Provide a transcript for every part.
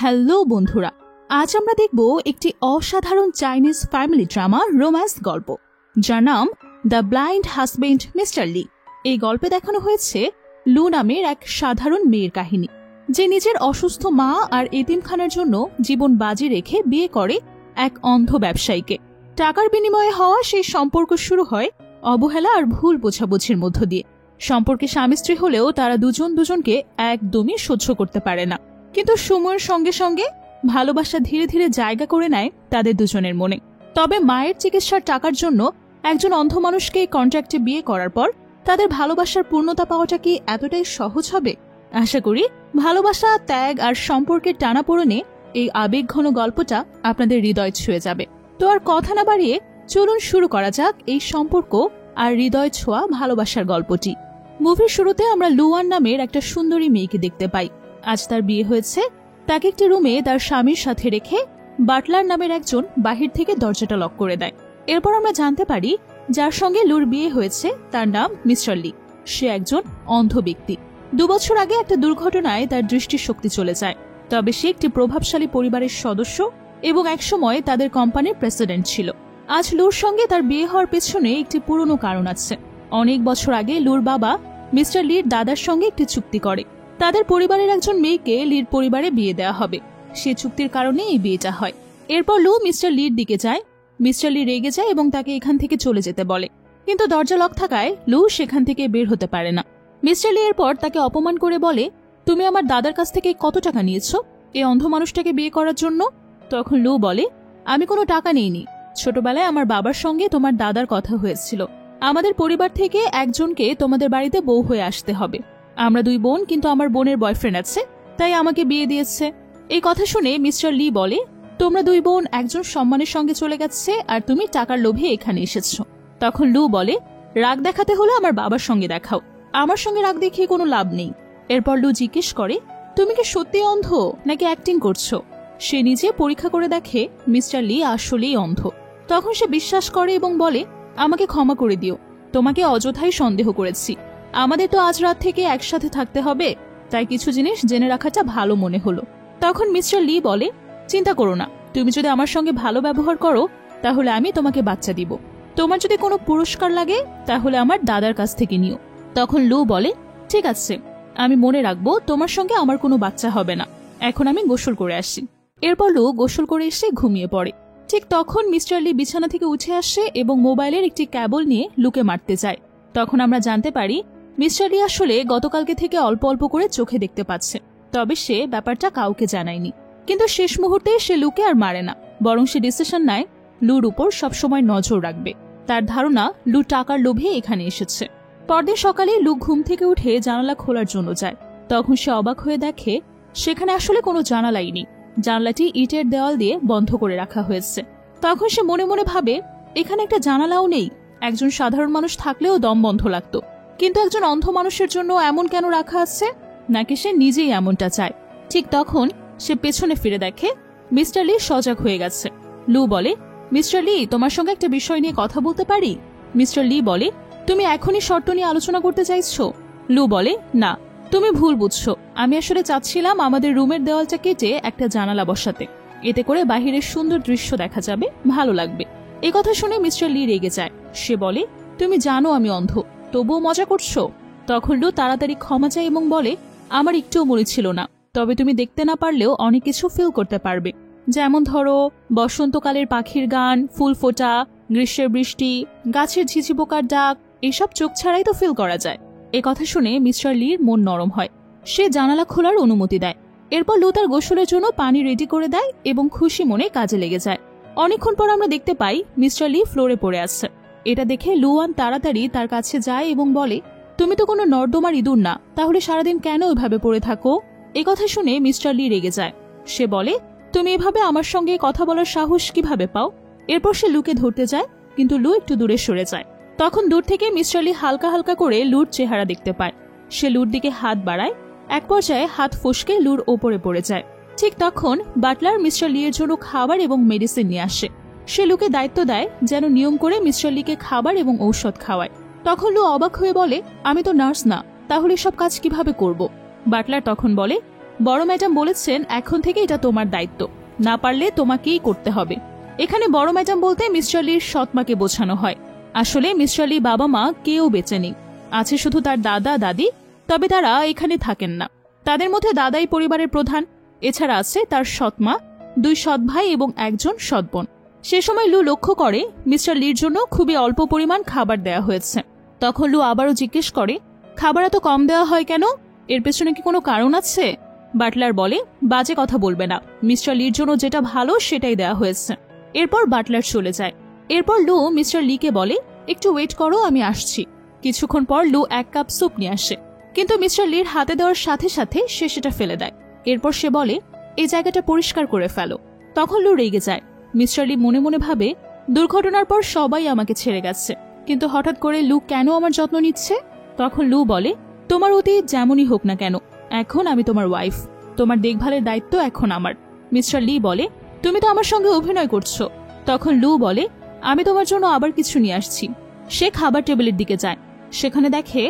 Hello বন্ধুরা, আজ আমরা দেখব একটি অসাধারণ চাইনিজ ফ্যামিলি ড্রামা রোম্যান্স গল্প যার নাম the blind husband mister Lee. এই গল্পে দেখানো হয়েছে লু নামের এক সাধারণ মেয়ের কাহিনী, যে নিজের অসুস্থ মা আর এতিমখানার জন্য জীবন বাজি রেখে বিয়ে করে এক অন্ধ ব্যবসায়ীকে। টাকার বিনিময়ে হওয়া সেই সম্পর্ক শুরু হয় অবহেলা আর ভুল বোঝাবুঝির মধ্য দিয়ে। সম্পর্কে স্বামী স্ত্রী হলেও তারা দুজনকে একদমই সহ্য করতে পারে না, কিন্তু সময়ের সঙ্গে সঙ্গে ভালোবাসা ধীরে ধীরে জায়গা করে নেয় তাদের দুজনের মনে। তবে মায়ের চিকিৎসার টাকার জন্য একজন অন্ধ মানুষকে কন্ট্রাক্টে বিয়ে করার পর তাদের ভালোবাসার পূর্ণতা পাওয়াটা কি এতটাই সহজ হবে? আশা করি ভালোবাসা, ত্যাগ আর সম্পর্কের টানাপোড়েনে এই আবেগঘন গল্পটা আপনাদের হৃদয় ছুঁয়ে যাবে। তো আর কথা না বাড়িয়ে চলুন শুরু করা যাক এই সম্পর্ক আর হৃদয় ছোঁয়া ভালোবাসার গল্পটি। মুভির শুরুতে আমরা লুয়ান নামের একটা সুন্দরী মেয়েকে দেখতে পাই। আজ তার বিয়ে হয়েছে। তাকে একটি রুমে তার স্বামীর সাথে রেখে বাটলার নামের একজন বাহির থেকে দরজাটা লক করে দেয়। এরপর আমরা জানতে পারি যার সঙ্গে লুর বিয়ে হয়েছে তার নাম মিস্টার লি। সে একজন অন্ধ ব্যক্তি। 2 বছর আগে একটা দুর্ঘটনায় তার দৃষ্টিশক্তি চলে যায়। তবে সে একটি প্রভাবশালী পরিবারের সদস্য এবং একসময় তাদের কোম্পানির প্রেসিডেন্ট ছিল। আজ লুর সঙ্গে তার বিয়ে হওয়ার পেছনে একটি পুরনো কারণ আছে। অনেক বছর আগে লুর বাবা মিস্টার লির দাদার সঙ্গে একটি চুক্তি করে। তাদের পরিবারের একজন মেয়েকে লির পরিবারে বিয়ে দেওয়া হবে। সে চুক্তির কারণে এই বিয়েটা হয়। এরপর লু মিস্টার লির দিকে যায়। মিস্টার লি রেগে যায় এবং তাকে এখান থেকে চলে যেতে বলে, কিন্তু দরজা লক থাকায় লু সেখান থেকে বের হতে পারে না। মিস্টার লি এরপর তাকে অপমান করে বলে, তুমি আমার দাদার কাছ থেকে কত টাকা নিয়েছো এই অন্ধ মানুষটাকে বিয়ে করার জন্য? তখন লু বলে, আমি কোনো টাকা নিইনি। ছোটবেলায় আমার বাবার সঙ্গে তোমার দাদার কথা হয়েছিল। আমাদের পরিবার থেকে একজনকে তোমাদের বাড়িতে বউ হয়ে আসতে হবে। আমরা 2 বোন, কিন্তু আমার বোনের বয়ফ্রেন্ড আছে, তাই আমাকে বিয়ে দিয়েছে। এই কথা শুনে মিস্টার লি বলে, তোমরা 2 বোন একজন সম্মানের সঙ্গে চলে গেছে আর তুমি টাকার লোভে এখানে এসেছো। তখন লু বলে, রাগ দেখাতে হলে আমার বাবার সঙ্গে দেখাও, আমার সঙ্গে রাগ দেখিয়ে কোনো লাভ নেই। এরপর লু জিজ্ঞেস করে, তুমি কি সত্যি অন্ধ নাকি অ্যাক্টিং করছো? সে নিজে পরীক্ষা করে দেখে মিস্টার লি আসলেই অন্ধ। তখন সে বিশ্বাস করে এবং বলে, আমাকে ক্ষমা করে দিও, তোমাকে অযথাই সন্দেহ করেছি। আমাদের তো আজ রাত থেকে একসাথে থাকতে হবে, তাই কিছু জিনিস জেনে রাখাটা ভালো মনে হলো। তখন মিস্টার লি বলে, চিন্তা করো না, তুমি যদি আমার সঙ্গে ভালো ব্যবহার করো তাহলে আমি তোমাকে বাচ্চা দিব। তোমার যদি কোনো পুরস্কার লাগে তাহলে আমার দাদার কাছ থেকে নিও। তখন লু বলে, ঠিক আছে, আমি মনে রাখবো, তোমার সঙ্গে আমার কোনো বাচ্চা হবে না। এখন আমি গোসল করে আসি। এরপর লু গোসল করে এসে ঘুমিয়ে পড়ে। ঠিক তখন মিস্টার লি বিছানা থেকে উঠে আসে এবং মোবাইলের একটি কেবল নিয়ে লুকে মারতে যায়। তখন আমরা জানতে পারি মিস্টার লি আসলে গতকালকে থেকে অল্প অল্প করে চোখে দেখতে পাচ্ছে। তবে সে ব্যাপারটা কাউকে জানায়নি। কিন্তু শেষ মুহূর্তে সে লুকে আর মারে না, বরং সে ডিসিশন নেয় লুর উপর সবসময় নজর রাখবে। তার ধারণা লু টাকার লোভে এখানে এসেছে। পরদিন সকালে লু ঘুম থেকে উঠে জানালা খোলার জন্য যায়। তখন সে অবাক হয়ে দেখে সেখানে আসলে কোনো জানালাই নেই। জানালাটি ইটের দেওয়াল দিয়ে বন্ধ করে রাখা হয়েছে। তখন সে মনে মনে ভাবে, এখানে একটা জানালাও নেই। একজন সাধারণ মানুষ থাকলেও দম বন্ধ লাগতো, কিন্তু একজন অন্ধ মানুষের জন্য এমন কেন রাখা আছে? নাকি সে নিজেই এমনটা চায়? ঠিক তখন সে পেছনে ফিরে দেখে মিস্টার লি সজাগ হয়ে গেছে। লু বলে, মিস্টার লি, তোমার সঙ্গে একটা বিষয় নিয়ে কথা বলতে পারি? মিস্টার লি বলে, তুমি এখনই শর্ত নিয়ে আলোচনা করতে চাইছো? লু বলে, না, তুমি ভুল বুঝছো। আমি আসলে চাচ্ছিলাম আমাদের রুমের দেওয়ালটা কেটে একটা জানালা বসাতে, এতে করে বাহিরের সুন্দর দৃশ্য দেখা যাবে, ভালো লাগবে। এই কথা শুনে মিস্টার লি রেগে যায়। সে বলে, তুমি জানো আমি অন্ধ, তবুও মজা করছো? তখন লু তাড়াতাড়ি ক্ষমা চায় এবং বলে, আমার একটুও মনে ছিল না, তবে তুমি দেখতে না পারলেও অনেক কিছু ফিল করতে পারবে। যেমন ধরো বসন্তকালের পাখির গান, ফুল ফোটা, গ্রীষ্মের বৃষ্টি, গাছের ঝিঝি পোকার ডাক, এসব চোখ ছাড়াই তো ফিল করা যায়। এ কথা শুনে মিস্টার লির মন নরম হয়। সে জানালা খোলার অনুমতি দেয়। এরপর লু তার গোসলের জন্য পানি রেডি করে দেয় এবং খুশি মনে কাজে লেগে যায়। অনেকক্ষণ পর আমরা দেখতে পাই মিস্টার লি ফ্লোরে পড়ে আছে। এটা দেখে লুয়ান তাড়াতাড়ি তার কাছে যায় এবং বলে, তুমি তো কোনো নর্দমার ইঁদুর না, তাহলে সারাদিন কেন ওইভাবে পড়ে থাকো? এ কথা শুনে মিস্টার লি রেগে যায়। সে বলে, তুমি এভাবে আমার সঙ্গে কথা বলার সাহস কিভাবে পাও? এরপর সে লুকে ধরতে যায়, কিন্তু লু একটু দূরে সরে যায়। তখন দূর থেকে মিস্টার লি হালকা হালকা করে লুর চেহারা দেখতে পায়। সে লুর দিকে হাত বাড়ায়। এক পর্যায়ে হাত ফসকে লুর ওপরে পড়ে যায়। ঠিক তখন বাটলার মিস্টার লি এর জন্য খাবার এবং মেডিসিন নিয়ে আসে। সে লুকে দায়িত্ব দেয় যেন নিয়ম করে মিস্টার লিকে খাবার এবং ঔষধ খাওয়ায়। তখন লু অবাক হয়ে বলে, আমি তো নার্স না, তাহলে সব কাজ কিভাবে করব? বাটলার তখন বলে, বড় ম্যাডাম বলেছেন এখন থেকে এটা তোমার দায়িত্ব, না পারলে তোমাকেই করতে হবে। এখানে বড় ম্যাডাম বলতে মিস্টার লির সৎমাকে বোঝানো হয়। আসলে মিস্টার লি বাবা মা কেউ বেঁচে নেই, আছে শুধু তার দাদা দাদি, তবে তারা এখানে থাকেন না। তাদের মধ্যে দাদাই পরিবারের প্রধান, এছাড়া আছে তার সৎমা, 2 সৎ ভাই এবং 1 সৎ বোন। সে সময় লু লক্ষ্য করে মিস্টার লির জন্য খুবই অল্প পরিমাণ খাবার দেয়া হয়েছে। তখন লু আবারও জিজ্ঞেস করে, খাবার এত কম দেওয়া হয় কেন? এর পেছনে কি কোনো কারণ আছে? বাটলার বলে, বাজে কথা বলবে না, মিস্টার লির জন্য যেটা ভালো সেটাই দেয়া হয়েছে। এরপর বাটলার চলে যায়। এরপর লু মিস্টার লিকে বলে, একটু ওয়েট করো, আমি আসছি। কিছুক্ষণ পর লু 1 কাপ স্যুপ নিয়ে আসে, কিন্তু মিস্টার লির হাতে দেওয়ার সাথে সাথে সে সেটা ফেলে দেয়। এরপর সে বলে, এই জায়গাটা পরিষ্কার করে ফেলো। তখন লু রেগে যায়। মিস্টার লি মনে মনে ভাবে, দুর্ঘটনার পর সবাই আমাকে ছেড়ে গেছে, কিন্তু হঠাৎ করে লু কেন আমার যত্ন নিচ্ছে? তখন লু বলে, তোমার অতীত যেমনই হোক না কেন, এখন আমি তোমার ওয়াইফ, তোমার দেখভালের দায়িত্ব এখন আমার। মিস্টার লি বলে, তুমি তো আমার সঙ্গে অভিনয় করছো। তখন লু বলে, আমি তোমার জন্য আবার কিছু নিয়ে আসছি। সে খাবার টেবিলের দিকে যায়। সেখানে দেখে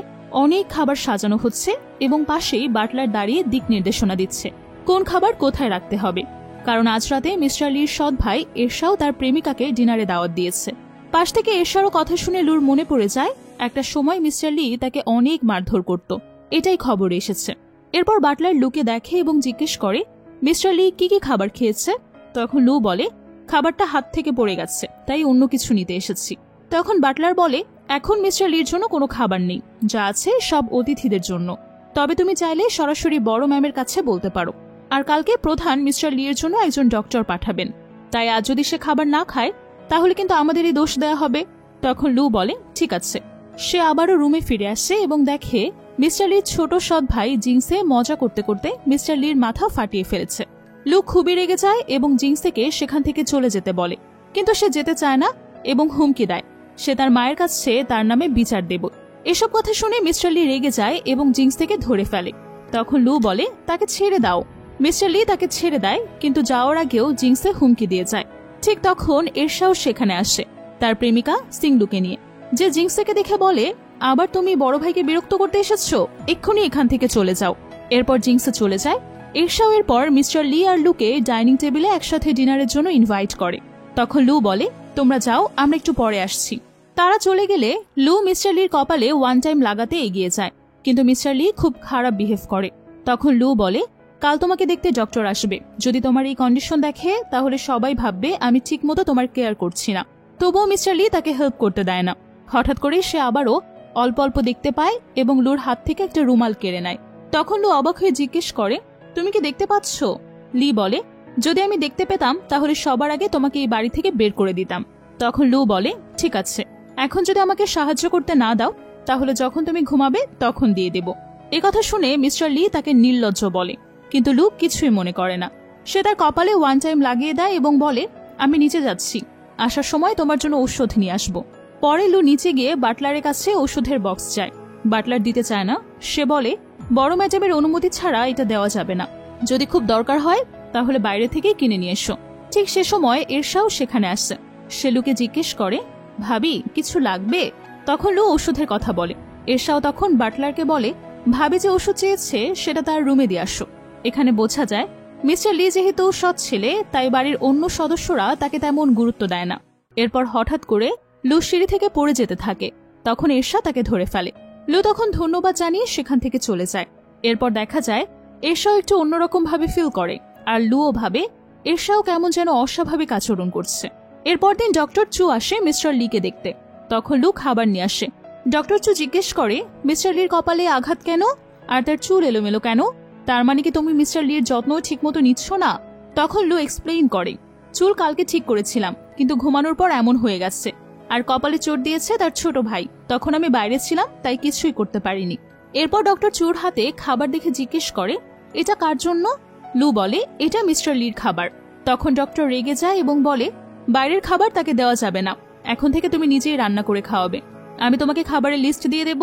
অনেক খাবার সাজানো হচ্ছে এবং পাশেই বাটলার দাঁড়িয়ে দিক নির্দেশনা দিচ্ছে কোন খাবার কোথায় রাখতে হবে। কারণ আজ রাতে মিস্টার লির সৎ ভাই এরশাও তার প্রেমিকাকে ডিনারে দাওয়াত দিয়েছে। পাশ থেকে এরশারও কথা শুনে লুর মনে পড়ে যায় একটা সময় মিস্টার লি তাকে অনেক মারধর করত, এটাই খবর এসেছে। এরপর বাটলার লুকে দেখে এবং জিজ্ঞেস করে, মিস্টার লি কি কি খাবার খেয়েছে? তখন লু বলে, খাবারটা হাত থেকে পড়ে গেছে, তাই অন্য কিছু নিতে এসেছি। তখন বাটলার বলে, এখন মিস্টার লির জন্য কোনো খাবার নেই, যা আছে সব অতিথিদের জন্য। তবে তুমি চাইলে সরাসরি বড় ম্যামের কাছে বলতে পারো। আর কালকে প্রধান মিস্টার লির জন্য 1 ডক্টর পাঠাবেন, তাই আজ যদি সে খাবার না খায় তাহলে কিন্তু আমাদেরই দোষ দেয়া হবে। তখন লু বলে, ঠিক আছে। সে আবারও রুমে ফিরে আসে এবং দেখে মিস্টার লির ছোট সৎ ভাই জিংসে মজা করতে করতে মিস্টার লির মাথা ফাটিয়ে ফেলেছে। লু খুবই রেগে যায় এবং জিংসেকে সেখান থেকে চলে যেতে বলে, কিন্তু সে যেতে চায় না এবং হুমকি দেয় সে তার মায়ের কাছে তার নামে বিচার দেব। এসব কথা শুনে মিস্টার লি রেগে যায় এবং জিংসকে ধরে ফেলে। তখন লু বলে, তাকে ছেড়ে দাও। মিস্টার লি তাকে ছেড়ে দেয়, কিন্তু যাওয়ার আগেও জিংসে হুমকি দিয়ে যায়। ঠিক তখন এরশাও সেখানে আসে তার প্রেমিকা সিংলুকে নিয়ে, যে জিংসেকে দেখে বলে, আবার তুমি বড় ভাইকে বিরক্ত করতে এসেছো, এক্ষুনি এখান থেকে চলে যাও। এরপর জিংসে চলে যায়। এরশাও এরপর মিস্টার লি আর লুকে ডাইনিং টেবিলে একসাথে ডিনারের জন্য ইনভাইট করে। তখন লু বলে, তোমরা যাও, আমরা একটু পরে আসছি। তারা চলে গেলে লু মিস্টার লির কপালে 1 টাইম লাগাতে এগিয়ে যায়, কিন্তু মিস্টার লি খুব খারাপ বিহেভ করে। তখন লু বলে, কাল তোমাকে দেখতে ডক্টর আসবে, যদি তোমার এই কন্ডিশন দেখে তাহলে সবাই ভাববে আমি ঠিক মতো তোমার কেয়ার করছি না। তবুও মিস্টার লি তাকে হেল্প করতে দেয় না। হঠাৎ করে সে আবারও অল্প অল্প দেখতে পায় এবং লুর হাত থেকে একটা রুমাল কেড়ে নেয়। তখন লু অবাক হয়ে জিজ্ঞেস করে, তুমি কি দেখতে পাচ্ছ? লি বলে, যদি আমি দেখতে পেতাম তাহলে সবার আগে তোমাকে এই বাড়ি থেকে বের করে দিতাম। তখন লু বলে, ঠিক আছে, এখন যদি আমাকে সাহায্য করতে না দাও তাহলে যখন তুমি ঘুমাবে তখন দিয়ে দেব। কথা শুনে মিস্টার লি তাকে নির্লজ্জ বলে, কিন্তু লু কিছুই মনে করে না। সে তার কপালে 1 টাইম লাগিয়ে দেয় এবং বলে, আমি নিচে যাচ্ছি, আসার সময় তোমার জন্য ঔষধ নিয়ে আসবো। পরে লু নিচে গিয়ে বাটলারের কাছে ওষুধের বক্স চায়। বাটলার দিতে চায় না। সে বলে, বড় ম্যাডামের অনুমতি ছাড়া এটা দেওয়া যাবে না, যদি খুব দরকার হয় তাহলে বাইরে থেকে কিনে নিয়ে এসো। ঠিক সে সময় এরশাও সেখানে আসে। সে লুকে জিজ্ঞেস করে, ভাবি কিছু লাগবে? তখন লু ওষুধের কথা বলে। এরশাও তখন বাটলারকে বলে, ভাবি যে ওষুধ চেয়েছে সেটা তার রুমে দিয়ে আসো। এখানে বোঝা যায় মিস্টার লি যেহেতু সৎ ছেলে, তাই বাড়ির অন্য সদস্যরা তাকে তেমন গুরুত্ব দেয় না। এরপর হঠাৎ করে লু সিঁড়ি থেকে পড়ে যেতে থাকে। তখন এরশা তাকে ধরে ফেলে। লু তখন ধন্যবাদ জানিয়ে সেখান থেকে চলে যায়। এরপর দেখা যায় এরশাও একটু অন্যরকম ভাবে ফিল করে, আর লুও ভাবে এরশাও কেমন যেন অস্বাভাবিক আচরণ করছে। এরপর দিন ডক্টর চু আসে মিস্টার লিকে দেখতে। তখন লু খাবার নিয়ে আসে। ডক্টর চু জিজ্ঞেস করে, মিস্টার লির কপালে আঘাত কেন আর তার চুল এলোমেলো কেন? তার মানে কি তুমি মিস্টার লির যত্ন ঠিকমতো নিচ্ছ না? তখন লু এক্সপ্লেইন করে, চুল কালকে ঠিক করেছিলাম, কিন্তু ঘুমানোর পর এমন হয়ে গেছে। আর কপালে চোট দিয়েছে তার ছোট ভাই, তখন আমি বাইরে ছিলাম তাই কিছুই করতে পারিনি। এরপর ডক্টর চুর হাতে খাবার দেখে জিজ্ঞেস করে, এটা কার জন্য? লু বলে, এটা মিস্টার লির খাবার। তখন ডক্টর রেগে যায় এবং বলে, বাইরের খাবার তাকে দেওয়া যাবে না, এখন থেকে তুমি নিজেই রান্না করে খাওয়াবে। আমি তোমাকে খাবারের লিস্ট দিয়ে দেব।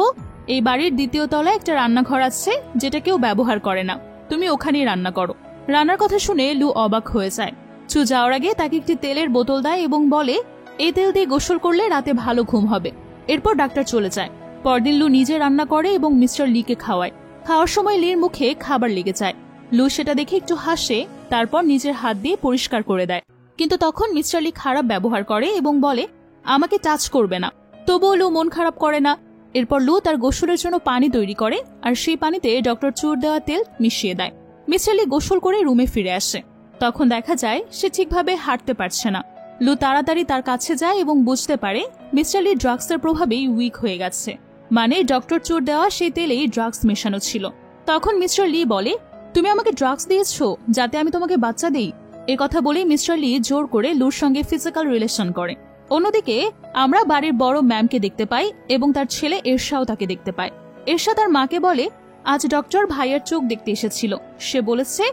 এই বাড়ির 2য় তলায় একটা রান্নাঘর আছে যেটা কেউ ব্যবহার করে না, তুমি ওখানেই রান্না করো। রান্নার কথা শুনে লু অবাক হয়ে যায়। চু যাওয়ার আগে তাকে একটি তেলের বোতল দেয় এবং বলে, এই তেল দিয়ে গোসল করলে রাতে ভালো ঘুম হবে। এরপর ডাক্তার চলে যায়। পরদিন লু নিজে রান্না করে এবং মিস্টার লিকে খাওয়ায়। খাওয়ার সময় লির মুখে খাবার লেগে যায়। লু সেটা দেখে একটু হাসে, তারপর নিজের হাত দিয়ে পরিষ্কার করে দেয়। কিন্তু তখন মিস্টার লি খারাপ ব্যবহার করে এবং বলে আমাকে টাচ করবে না। তবুও লু মন খারাপ করে না। এরপর লু তার গোসলের জন্য পানি তৈরি করে আর সেই পানিতে ডক্টর চুর দেওয়া তেল মিশিয়ে দেয়। মিস্টার লি গোসল করে রুমে ফিরে আসে। তখন দেখা যায় সে ঠিকভাবে হাঁটতে পারছে না। লু তাড়াতাড়ি তার কাছে যায় এবং বুঝতে পারে মিস্টার লি ড্রাগসের প্রভাবেই উইক হয়ে গেছে, মানে ডক্টর চুর দেওয়া সেই তেলেই ড্রাগস মেশানো ছিল। তখন মিস্টার লি বলে তুমি আমাকে ড্রাগস দিয়েছো যাতে আমি তোমাকে বাচ্চা দেই। এ কথা বলেই মিস্টার লি জোর করে লুর সঙ্গে ফিজিক্যাল রিলেশন করে। অন্যদিকে আমরা বাড়ির বড় ম্যামকে দেখতে পাই এবং তার ছেলে এরশাও তাকে দেখতে পায়। এরশা তার মাকে বলে আজ ডক্টর ভাইয়ের চোখ দেখতে এসেছিল, সে বলেছে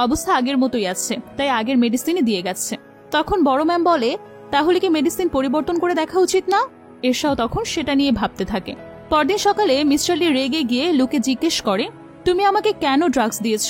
অবস্থা আগের মতোই আছে, তাই আগের মেডিসিনই দিয়ে গেছে। তখন বড় ম্যাম বলে তাহলে কি মেডিসিন পরিবর্তন করে দেখা উচিত না? এরশাও তখন সেটা নিয়ে ভাবতে থাকে। পরদিন সকালে মিস্টার লি রেগে গিয়ে লুকে জিজ্ঞেস করে তুমি আমাকে কেন ড্রাগস দিয়েছ?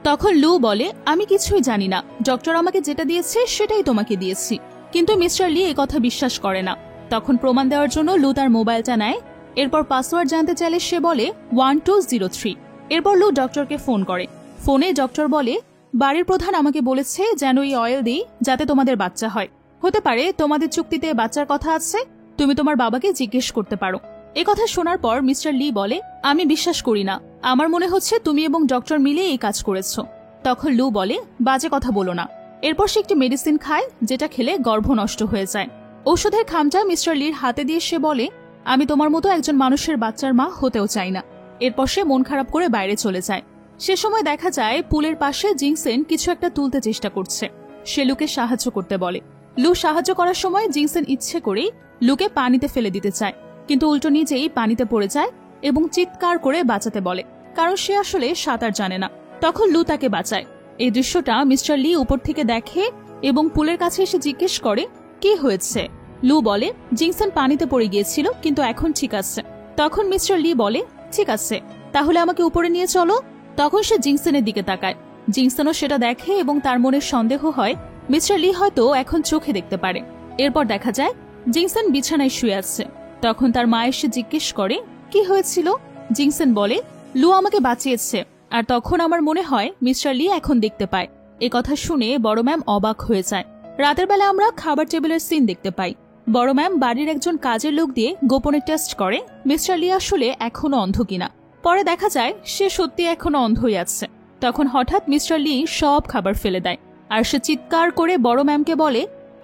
তখন লু বলে আমি কিছুই জানি না, ডক্টর আমাকে যেটা দিয়েছে সেটাই তোমাকে দিয়েছি। কিন্তু মিস্টার লি এ কথা বিশ্বাস করে না। তখন প্রমাণ দেওয়ার জন্য লু তার মোবাইলটা নেয়। এরপর পাসওয়ার্ড জানতে চাইলে সে বলে 1203। এরপর লু ডক্টরকে ফোন করে। ফোনে ডক্টর বলে বাড়ির প্রধান আমাকে বলেছে যেন এই অয়েল দিই যাতে তোমাদের বাচ্চা হয়। হতে পারে তোমাদের চুক্তিতে বাচ্চার কথা আছে, তুমি তোমার বাবাকে জিজ্ঞেস করতে পারো। এ কথা শোনার পর মিস্টার লি বলে আমি বিশ্বাস করি না, আমার মনে হচ্ছে তুমি এবং ডক্টর মিলে এই কাজ করেছ। তখন লু বলে বাজে কথা বলো না। এরপর সে একটি মেডিসিন খায় যেটা খেলে গর্ভ নষ্ট হয়ে যায়। ঔষধের খামটা মিস্টার লির হাতে দিয়ে সে বলে আমি তোমার মতো একজন মানুষের বাচ্চার মা হতেও চাই না। এরপর সে মন খারাপ করে বাইরে চলে যায়। সে সময় দেখা যায় পুলের পাশে জিংসেন কিছু একটা তুলতে চেষ্টা করছে। সে লুকে সাহায্য করতে বলে। লু সাহায্য করার সময় জিংসেন ইচ্ছে করেই লুকে পানিতে ফেলে দিতে চায়, কিন্তু উল্টো নিজেই পানিতে পড়ে যায় এবং চিৎকার করে বাঁচাতে বলে, কারণ সে আসলে সাঁতার জানে না। তখন লু তাকে বাঁচায়। এই দৃশ্যটা মিস্টার লি উপর থেকে দেখে এবং পুলের কাছে এসে জিজ্ঞেস করে কি হয়েছে। লু বলে জিংসেন পানিতে পড়ে গিয়েছিল, কিন্তু এখন ঠিক আছে। তখন মিস্টার লি বলে ঠিক আছে, তাহলে আমাকে উপরে নিয়ে চলো। তখন সে জিংসেনের দিকে তাকায়। জিংসেনও সেটা দেখে এবং তার মনে সন্দেহ হয় মিস্টার লি হয়তো এখন চোখে দেখতে পারে। এরপর দেখা যায় জিংসেন বিছানায় শুয়ে আছে। তখন তার মা এসে জিজ্ঞেস করে কি হয়েছিল। জিংসেন বলে লু আমাকে বাঁচিয়েছে, আর তখন আমার মনে হয় মিস্টার লি এখন দেখতে পায়। এ কথা শুনে বড় ম্যাম অবাক হয়ে যায়। রাতের বেলা আমরা খাবার টেবিলের সিন দেখতে পাই। বড় ম্যাম বাড়ির একজন কাজের লোক দিয়ে গোপনে টেস্ট করে মিস্টার লি আসলে এখনো অন্ধ কিনা। পরে দেখা যায় সে সত্যি এখনো অন্ধই আছে। তখন হঠাৎ মিস্টার লি সব খাবার ফেলে দেয় আর সে চিৎকার করে বড় ম্যামকে বলে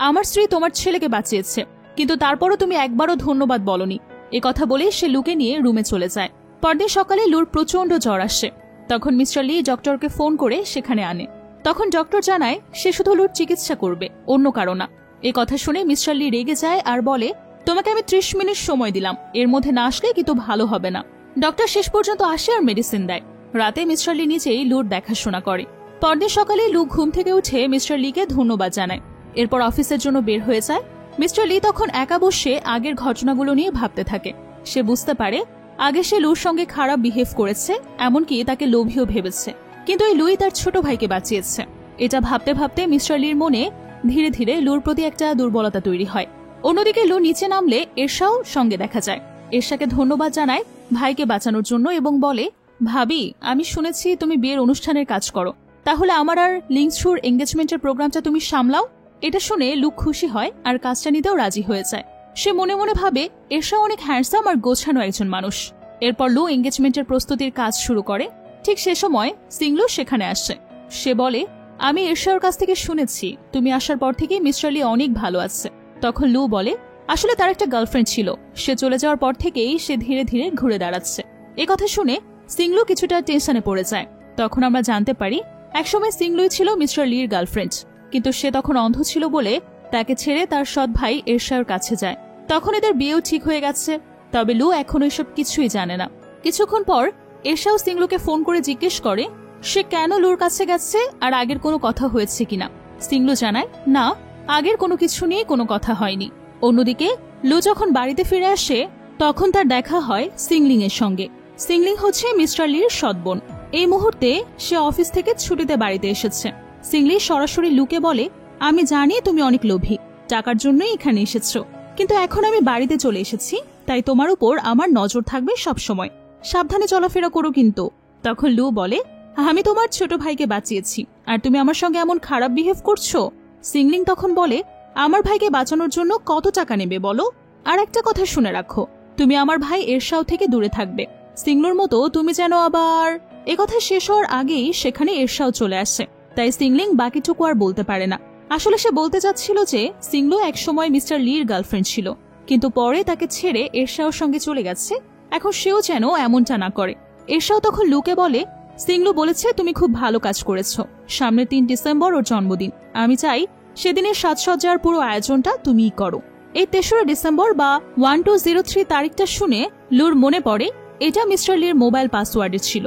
আমার স্ত্রী তোমার ছেলেকে বাঁচিয়েছে, কিন্তু তারপরও তুমি একবারও ধন্যবাদ বলনি। এ কথা বলে সে লুকে নিয়ে রুমে চলে যায়। পরদিন সকালে লুর প্রচন্ড জ্বর আসে। তখন মিস্টার লি ডক্টরকে ফোন করে সেখানে আনে। তখন ডক্টর জানায় সে শুধু লুর চিকিৎসা করবে, অন্য কারো না। এ কথা শুনে মিস্টার লি রেগে যায় আর বলে তোমাকে আমি 30 মিনিট সময় দিলাম, এর মধ্যে না আসলে কিন্তু ভালো হবে না। ডক্টর শেষ পর্যন্ত আসে আর মেডিসিন দেয়। রাতে মিস্টার লি নিজেই লুর দেখাশোনা করে। পরদিন সকালে লু ঘুম থেকে উঠে মিস্টার লিকে ধন্যবাদ জানায়। এরপর অফিসের জন্য বের হয়ে যায়। মিস্টার লি তখন একা বসে আগের ঘটনাগুলো নিয়ে ভাবতে থাকে। সে বুঝতে পারে আগে সে লুর সঙ্গে খারাপ বিহেভ করেছে, এমনকি তাকে লোভীও ভেবেছে, কিন্তু এই লুই তার ছোট ভাইকে বাঁচিয়েছে। এটা ভাবতে ভাবতে মিস্টার লির মনে ধীরে ধীরে লুর প্রতি একটা দুর্বলতা তৈরি হয়। অন্যদিকে লু নিচে নামলে এরশাও সঙ্গে দেখা যায়। এরশাকে ধন্যবাদ জানায় ভাইকে বাঁচানোর জন্য এবং বলে ভাবি আমি শুনেছি তুমি বিয়ের অনুষ্ঠানের কাজ করো, তাহলে আমার আর লিংসুর এঙ্গেজমেন্টের প্রোগ্রামটা তুমি সামলাও। এটা শুনে লু খুশি হয় আর কাজটা নিতেও রাজি হয়ে যায়। সে মনে মনে ভাবে এরশা অনেক হ্যান্ডসাম আর গোছানো একজন মানুষ। এরপর লু এঙ্গেজমেন্টের প্রস্তুতির কাজ শুরু করে। ঠিক সে সময় সিংলু সেখানে আসে। সে বলে আমি এরশার কাছ থেকে শুনেছি তুমি আসার পর থেকে মিস্টার লি অনেক ভালো আছে। তখন লু বলে আসলে তার একটা গার্লফ্রেন্ড ছিল, সে চলে যাওয়ার পর থেকেই সে ধীরে ধীরে ঘুরে দাঁড়াচ্ছে। এ কথা শুনে সিংলু কিছুটা টেনশনে পড়ে যায়। তখন আমরা জানতে পারি একসময় সিংলুই ছিল মিস্টার লির গার্লফ্রেন্ড, কিন্তু সে তখন অন্ধ ছিল বলে তাকে ছেড়ে তার সৎ ভাই এরশার কাছে যায়। তখন এদের বিয়েও ঠিক হয়ে গেছে। তবে লু এখনো এসব কিছুই জানে না। কিছুক্ষণ পর এরশাও সিংলুকে ফোন করে জিজ্ঞেস করে সে কেন লুর কাছে গেছে আর আগের কোনো কথা হয়েছে কিনা। সিংলু জানায় না, আগের কোনো কিছু নিয়ে কোনো কথা হয়নি। অন্যদিকে লু যখন বাড়িতে ফিরে আসে তখন তার দেখা হয় সিংলিং এর সঙ্গে। সিংলিং হচ্ছে মিস্টার লির সৎ বোন। এই মুহূর্তে সে অফিস থেকে ছুটিতে বাড়িতে এসেছে। সিংলি সরাসরি লুকে বলে আমি জানি তুমি অনেক লোভী, টাকার জন্যই এখানে এসেছো, কিন্তু এখন আমি বাড়িতে চলে এসেছি, তাই তোমার উপর আমার নজর থাকবে সব সময়, সাবধানে চলাফেরা করো কিন্তু। তখন লু বলে আমি তোমার ছোট ভাইকে বাঁচিয়েছি, আর তুমি আমার সঙ্গে এমন খারাপ বিহেভ করছো। সিংলিং তখন বলে, আমার ভাইকে বাঁচানোর জন্য কত টাকা নেবে বলো? আর একটা কথা শুনে রাখো, তুমি আমার ভাই এরশাও থেকে দূরে থাকবে। সিংলুর মতো তুমি যেন আবার। একথা শেষ হওয়ার আগেই সেখানে এরশাও চলে আসে, তাই সিংলিং বাকিটুকু আর বলতে পারে না। আসলে সে বলতে চাচ্ছিল যে সিংলু একসময় মিস্টার লির গার্লফ্রেন্ড ছিল, কিন্তু পরে তাকে ছেড়ে এরশাওর সঙ্গে চলে গেছে। এখন সেও যেন এমনটা না করে। এরশাও তখন লুকে বলে, সিংলু বলেছে তুমি খুব ভালো কাজ করেছো। সামনের 3 ডিসেম্বর ওর জন্মদিন, আমি চাই সেদিনের সাজসজ্জার পুরো আয়োজনটা তুমিই করো। এই 3রা ডিসেম্বর বা 1203 তারিখটা শুনে লুর মনে পড়ে এটা মিস্টার লির মোবাইল পাসওয়ার্ডে ছিল।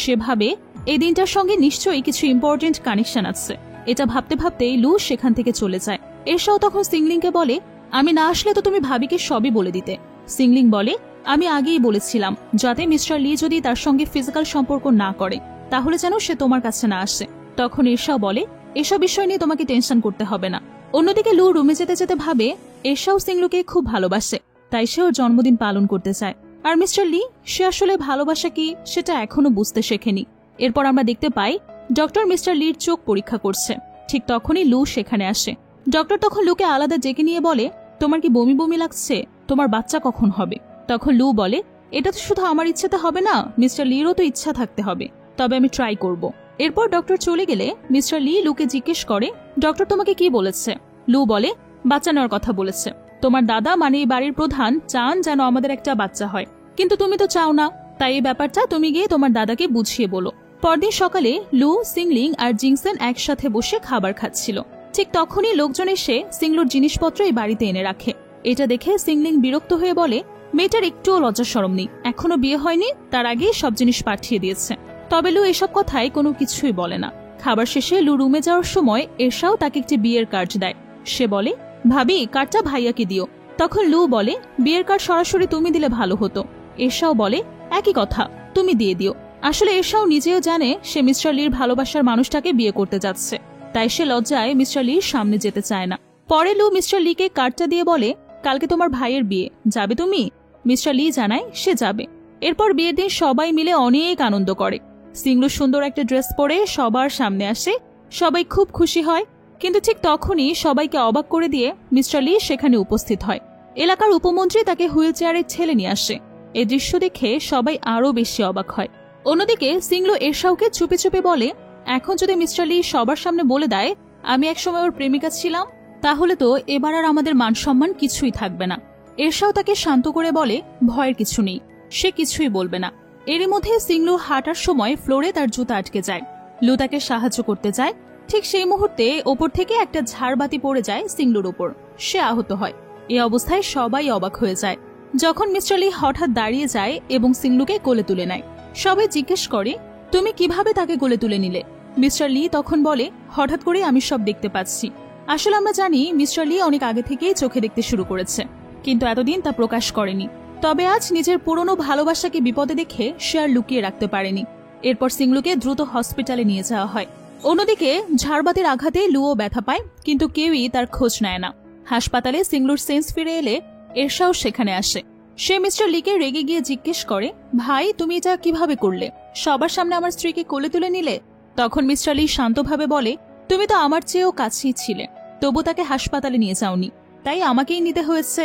সে ভাবে এই দিনটার সঙ্গে নিশ্চয়ই কিছু ইম্পর্টেন্ট কানেকশন আছে। এটা ভাবতে ভাবতেই লু সেখান থেকে চলে যায়। এরশাও তখন সিংলিংকে বলে, আমি না আসলে তো তুমি ভাবিকে সবই বলে দিতে। সিংলিং বলে, আমি আগেই বলেছিলাম যাতে মিস্টার লি যদি তার সঙ্গে ফিজিক্যাল সম্পর্ক না করে তাহলে যেন সে তোমার কাছে না আসে। তখন এরশাও বলে, এসব বিষয় নিয়ে তোমাকে টেনশন করতে হবে না। অন্যদিকে লু রুমে যেতে যেতে ভাবে এরশাও সিংলুকে খুব ভালোবাসে, তাই সে ওর জন্মদিন পালন করতে চায়। আর মিস্টার লি, সে আসলে ভালোবাসা কি সেটা এখনো বুঝতে শেখেনি। এরপর আমরা দেখতে পাই ডক্টর মিস্টার লির চোখ পরীক্ষা করছে। ঠিক তখনই লু সেখানে আসে। ডক্টর তখন লুকে আলাদা ডেকে নিয়ে বলে, তোমার কি বমি বমি লাগছে? তোমার বাচ্চা কখন হবে? তখন লু বলে, এটা তো শুধু আমার ইচ্ছাতে হবে না, মিস্টার লিরও তো ইচ্ছা থাকতে হবে, তবে আমি ট্রাই করব। এরপর ডক্টর চলে গেলে মিস্টার লি লুকে জিজ্ঞেস করে, ডক্টর তোমাকে কি বলেছে? লু বলে, বাচ্চা নেওয়ার কথা বলেছে। তোমার দাদা মানে এই বাড়ির প্রধান চান যেন আমাদের একটা বাচ্চা হয়, কিন্তু তুমি তো চাও না, তাই এই ব্যাপারটা তুমি গিয়ে তোমার দাদাকে বুঝিয়ে বলো। পরদিন সকালে লু, সিংলিং আর জিংসেন একসাথে বসে খাবার খাচ্ছিল। ঠিক তখনই লোকজন এসে সিংলুর জিনিসপত্র এই বাড়িতে এনে রাখে। এটা দেখে সিংলিং বিরক্ত হয়ে বলে, মেয়েটার একটুও লজ্জা শরম নেই, এখনো বিয়ে হয়নি, তার আগেই সব জিনিস পাঠিয়ে দিয়েছে। তবে লু এসব কথায় কোনো কিছুই বলে না। খাবার শেষে লু রুমে যাওয়ার সময় এরশাও তাকে একটি বিয়ের কার্ড দেয়। সে বলে, ভাবি কার্ডটা ভাইয়াকে দিও। তখন লু বলে, বিয়ের কার্ড সরাসরি তুমি দিলে ভালো হতো। এরশাও বলে, একই কথা, তুমি দিয়ে দিও। আসলে এরশাও নিজেও জানে সে মিস্টার লির ভালোবাসার মানুষটাকে বিয়ে করতে যাচ্ছে, তাই সে লজ্জায় মিস্টার লির সামনে যেতে চায় না। পরে লু মিস্টার লিকে কার্ডটা দিয়ে বলে, কালকে তোমার ভাইয়ের বিয়ে, যাবে তুমি? মিস্টার লি জানায় সে যাবে। এরপর বিয়ের দিন সবাই মিলে অনেক আনন্দ করে। সিংলু সুন্দর একটা ড্রেস পরে সবার সামনে আসে, সবাই খুব খুশি হয়। কিন্তু ঠিক তখনই সবাইকে অবাক করে দিয়ে মিস্টার লি সেখানে উপস্থিত হয়। এলাকার উপমন্ত্রী তাকে হুইল চেয়ারে ঠেলে নিয়ে আসে। এই দৃশ্য দেখে সবাই আরো বেশি অবাক হয়। অন্যদিকে সিংলু এরশাওকে চুপে চুপে বলে, এখন যদি মিস্টার লি সবার সামনে বলে দেয় আমি একসময় ওর প্রেমিকা ছিলাম, তাহলে তো এবার আর আমাদের মান সম্মান কিছুই থাকবে না। এরশাও তাকে শান্ত করে বলে, ভয়ের কিছু নেই, সে কিছুই বলবে না। এরই মধ্যে সিংলু হাঁটার সময় ফ্লোরে তার জুতা আটকে যায়। লু তাকে সাহায্য করতে যায়। ঠিক সেই মুহূর্তে ওপর থেকে একটা ঝাড়বাতি পড়ে যায় সিংলুর ওপর, সে আহত হয়। এই অবস্থায় সবাই অবাক হয়ে যায়। যখন মিস্টার লি হঠাৎ দাঁড়িয়ে যায় এবং সিংলুকে কোলে তুলে নেয়, সবাই জিজ্ঞেস করে, তুমি কিভাবে তাকে কোলে তুলে নিলে? মিস্টার লি তখন বলে, হঠাৎ করে আমি সব দেখতে পাচ্ছি। আসলে আমরা জানি মিস্টার লি অনেক আগে থেকেই চোখে দেখতে শুরু করেছে, কিন্তু এতদিন তা প্রকাশ করেনি। তবে আজ নিজের পুরনো ভালোবাসাকে বিপদে দেখে সে আর লুকিয়ে রাখতে পারেনি। এরপর সিংলুকে দ্রুত হসপিটালে নিয়ে যাওয়া হয়। অন্যদিকে ঝাড়বাতির আঘাতে লুও ব্যথা পায়, কিন্তু কেউই তার খোঁজ নেয় না। হাসপাতালে সিংলুর সেন্স ফিরে এলে এরশাও সেখানে আসে। সে মিস্টার লিকে রেগে গিয়ে জিজ্ঞেস করে, ভাই তুমি এটা কিভাবে করলে? সবার সামনে আমার স্ত্রীকে কোলে তুলে নিলে? তখন মিস্টার লি শান্তভাবে বলে, তুমি তো আমার চেয়েও কাছেই ছিলে, তবু তাকে হাসপাতালে নিয়ে যাওনি, তাই আমাকেই নিতে হয়েছে।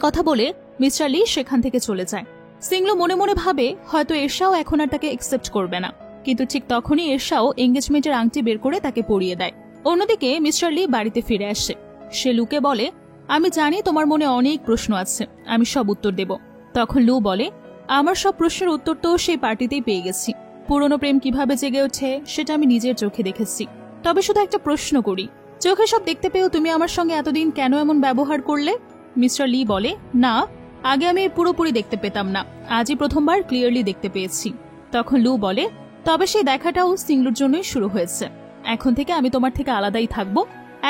কথা বলে মিস্টার লি সেখান থেকে চলে যায়। সিংলু মনে মনে ভাবে হয়তো এরশাও এখন আর তাকে একসেপ্ট করবে না, কিন্তু ঠিক তখনই এরশাও এঙ্গেজমেন্টের আংটি বের করে তাকে পরিয়ে দেয়। অন্যদিকে মিস্টার লি বাড়িতে ফিরে আসে। সে লুকে বলে, আমি জানি তোমার মনে অনেক প্রশ্ন আছে, আমি সব উত্তর দেব। তখন লু বলে, আমার সব প্রশ্নের উত্তর তো সেই পার্টিতেই পেয়ে গেছি। পুরনো প্রেম কিভাবে জেগে ওঠে সেটা আমি নিজের চোখে দেখেছি। তবে শুধু একটা প্রশ্ন করি, চোখে সব দেখতে পেয়েও তুমি আমার সঙ্গে এতদিন কেন এমন ব্যবহার করলে? মিস্টার লি বলে, না, আগে আমি পুরোপুরি দেখতে পেতাম না, আজই প্রথমবার ক্লিয়ারলি দেখতে পেয়েছি। তখন লু বলে, তবে সেই দেখাটাও সিংলুর জন্যই শুরু হয়েছে। এখন থেকে আমি তোমার থেকে আলাদাই থাকবো।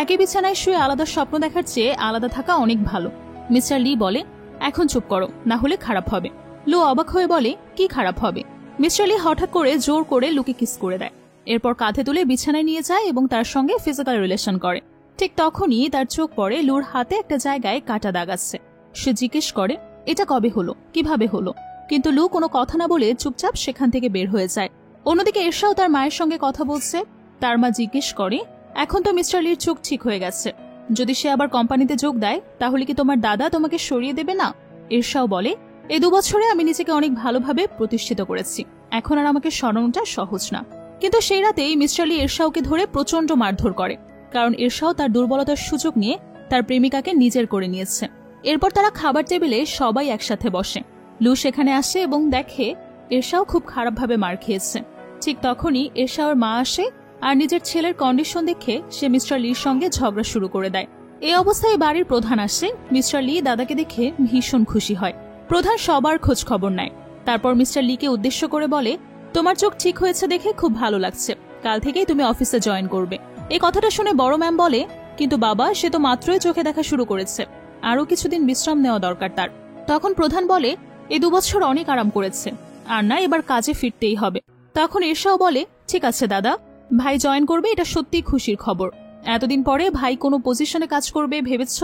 একই বিছানায় শুয়ে আলাদা স্বপ্ন দেখার চেয়ে আলাদা থাকা অনেক ভালো। মিস্টার লি বলে, এখন চুপ করো, না হলে খারাপ হবে। লু অবাক হয়ে বলে, কি খারাপ হবে? মিস্টার লি হঠাৎ করে জোর করে লুকে কিস করে দেয়। এরপর কাঁধে তুলে বিছানায় নিয়ে যায় এবং তার সঙ্গে ফিজিক্যাল রিলেশন করে। ঠিক তখনই তার চোখ পড়ে লুর হাতে একটা জায়গায় কাটা দাগ আছে। সে জিজ্ঞেস করে, এটা কবে হলো, কিভাবে হলো? কিন্তু লু কোনো কথা না বলে চুপচাপ সেখান থেকে বের হয়ে যায়। অন্যদিকে এরশাও তার মায়ের সঙ্গে কথা বলছে। তার মা জিজ্ঞেস করে, এখন তো মিস্টার লির চোখ ঠিক হয়ে গেছে, যদি সে আবার কোম্পানিতে যোগ দেয় তাহলে কি তোমার দাদা তোমাকে সরিয়ে দেবে না? এরশাও বলে, এই 2 বছরে আমি নিজেকে অনেক ভালোভাবে প্রতিষ্ঠিত করেছি, এখন আর আমাকে সরানোটা সহজ না। কিন্তু সেই রাতেই মিস্টার লি এরশাওকে ধরে প্রচন্ড মারধর করে, কারণ এরশাও তার দুর্বলতার সুযোগ নিয়ে তার প্রেমিকাকে নিজের করে নিয়েছে। এরপর তারা খাবার টেবিলে সবাই একসাথে বসে। লু সেখানে আসে এবং দেখে এরশাও খুব খারাপভাবে মার খেয়েছে। ঠিক তখনই এরশাওর মা আসে আর নিজের ছেলের কন্ডিশন দেখে সে মিস্টার লির সঙ্গে ঝগড়া শুরু করে দেয়। এই অবস্থায় বাড়ির প্রধান আসে। মিস্টার লি দাদাকে দেখে ভীষণ খুশি হয়। প্রধান সবার খোঁজ খবর নেয়। তারপর মিস্টার লিকে উদ্দেশ্য করে বলে, তোমার চোখ ঠিক হয়েছে দেখে খুব ভালো লাগছে, কাল থেকেই তুমি অফিসে জয়েন করবে। এই কথাটা শুনে বড় ম্যাম বলে, কিন্তু বাবা, সে তো মাত্রই চোখে দেখা শুরু করেছে, আরো কিছুদিন বিশ্রাম নেওয়া দরকার তার। তখন প্রধান বলে, এই 2 বছর অনেক আরাম করেছে, আর না এবার কাজে ফিরতেই হবে। তখন এরশাও বলে, ঠিক আছে দাদা, ভাই জয়েন করবে, এটা সত্যিই খুশির খবর। এতদিন পরে ভাই কোনো পজিশনে কাজ করবে ভেবেছ?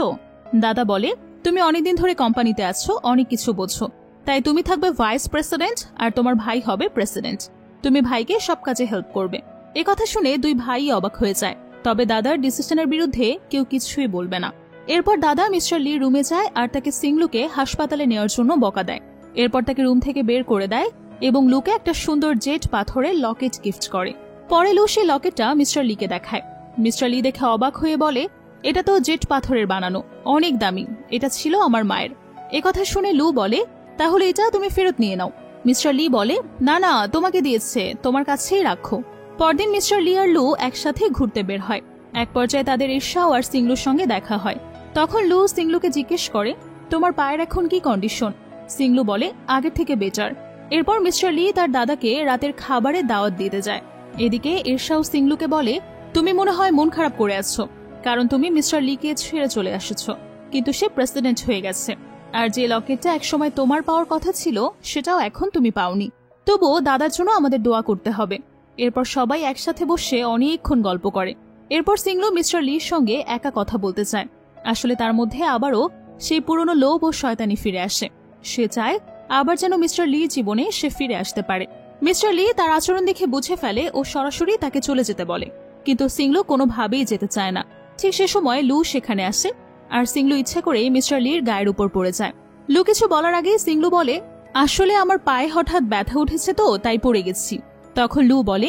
দাদা বলে, তুমি অনেকদিন ধরে কোম্পানিতে আছো, অনেক কিছু বোঝো, তাই তুমি থাকবে ভাইস প্রেসিডেন্ট আর তোমার ভাই হবে প্রেসিডেন্ট। তুমি ভাইকে সব কাজে হেল্প করবে। এ কথা শুনে 2 ভাই অবাক হয়ে যায়, তবে দাদার ডিসিশনের বিরুদ্ধে কেউ কিছুই বলবে না। এরপর দাদা মিস্টার লি রুমে যায় আর তাকে সিংলুকে হাসপাতালে নেওয়ার জন্য বকা দেয়। এরপর তাকে রুম থেকে বের করে দেয় এবং লুকে একটা সুন্দর জেট পাথরের লকেট গিফট করে। পরে লু সেই লকেটটা মিস্টার লিকে দেখায়। মিস্টার লি দেখে অবাক হয়ে বলে, এটা তো জেট পাথরের বানানো, অনেক দামি, এটা ছিল আমার মায়ের। একথা শুনে লু বলে, তাহলে এটা তুমি ফেরত নিয়ে নাও। মিস্টার লি বলে, না না, তোমাকে দিয়েছে, তোমার কাছেই রাখো। পরদিন মিস্টার লি আর লু একসাথে ঘুরতে বের হয়। এক পর্যায়ে তাদের এরশাও আর সিংলুর সঙ্গে দেখা হয়। তখন লু সিংলুকে জিজ্ঞেস করে, তোমার পায়ের এখন কি কন্ডিশন? সিংলু বলে, আগের থেকে বেটার। এরপর মিস্টার লি তার দাদাকে রাতের খাবারে দাওয়াত দিতে যায়। এদিকে এরশাও সিংলুকে বলে, তুমি মনে হয় মন খারাপ করে আছো, কারণ তুমি মিস্টার লিকে ছেড়ে চলে আসছো, কিন্তু সে প্রেসিডেন্ট হয়ে গেছে, আর যে লকেটটা একসময় তোমার পাওয়ার কথা ছিল সেটাও এখন তুমি পাওনি। তবুও দাদার জন্য আমাদের দোয়া করতে হবে। এরপর সবাই একসাথে বসে অনেকক্ষণ গল্প করে। এরপর সিংলু মিস্টার লির সঙ্গে একা কথা বলতে চায়। আসলে তার মধ্যে আবারও সেই পুরনো লোভ ও শয়তানি ফিরে আসে। সে চায় আবার যেন মিস্টার লির জীবনে সে ফিরে আসতে পারে। মিস্টার লি তার আচরণ দেখে বুঝে ফেলে ও সরাসরি তাকে চলে যেতে বলে, কিন্তু সিংলু কোনোভাবেই যেতে চায় না। ঠিক সে সময় লু সেখানে আসে আর সিংলু ইচ্ছে করে মিস্টার লির গায়ের উপর পড়ে যায়। লু কিছু বলার আগে সিংলু বলে, আসলে আমার পায়ে হঠাৎ ব্যথা উঠেছে তো তাই পড়ে গেছি। তখন লু বলে,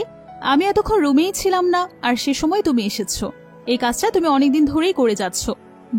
আমি এতক্ষণ রুমেই ছিলাম না, আর সে সময় তুমি এসেছো। এই কাজটা তুমি অনেকদিন ধরেই করে যাচ্ছ।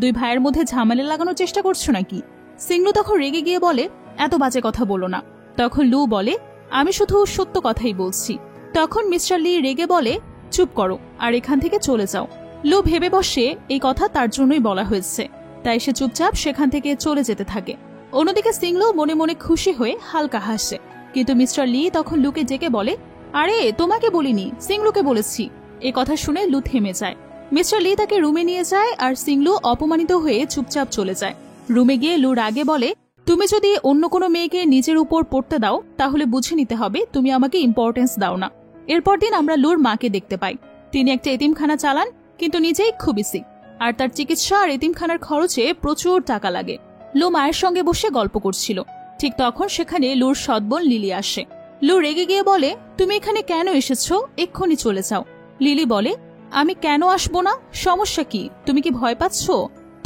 2 ভাইয়ের মধ্যে ঝামেলা লাগানোর চেষ্টা করছো নাকি? সিংলু তখন রেগে গিয়ে বলে, এত বাজে কথা বলো না। তখন লু বলে, আমি শুধু সত্য কথাই বলছি। তখন মিস্টার লি রেগে বলে, চুপ করো আর এখান থেকে চলে যাও। লু ভেবে বসে এই কথা তার জন্যই বলা হয়েছে, তাই সে চুপচাপ সেখান থেকে চলে যেতে থাকে। অন্যদিকে সিংলু মনে মনে খুশি হয়ে হালকা হাসে, কিন্তু মিস্টার লি তখন লুকে ডেকে বলে, আরে তোমাকে বলিনি, সিংলুকে বলেছি। এ কথা শুনে লু থেমে যায়। মিস্টার লি তাকে রুমে নিয়ে যায় আর সিংলু অপমানিত হয়ে চুপচাপ চলে যায়। রুমে গিয়ে লু রাগে বলে, তুমি যদি অন্য কোনো মেয়েকে নিজের উপর পড়তে দাও তাহলে বুঝে নিতে হবে তুমি আমাকে ইম্পর্টেন্স দাও না। এরপর দিন আমরা লুর মাকে দেখতে পাই। তিনি একটা এতিমখানা চালান, কিন্তু নিজেই খুবই সিক, আর তার চিকিৎসা আর এতিমখানার খরচে প্রচুর টাকা লাগে। লু মায়ের সঙ্গে বসে গল্প করছিল। ঠিক তখন সেখানে লুর সৎবোন লিলি আসে। লু রেগে গিয়ে বলে, তুমি এখানে কেন এসেছো? এক্ষুনি চলে যাও। লিলি বলে, আমি কেন আসবো না? সমস্যা কি? তুমি কি ভয় পাচ্ছ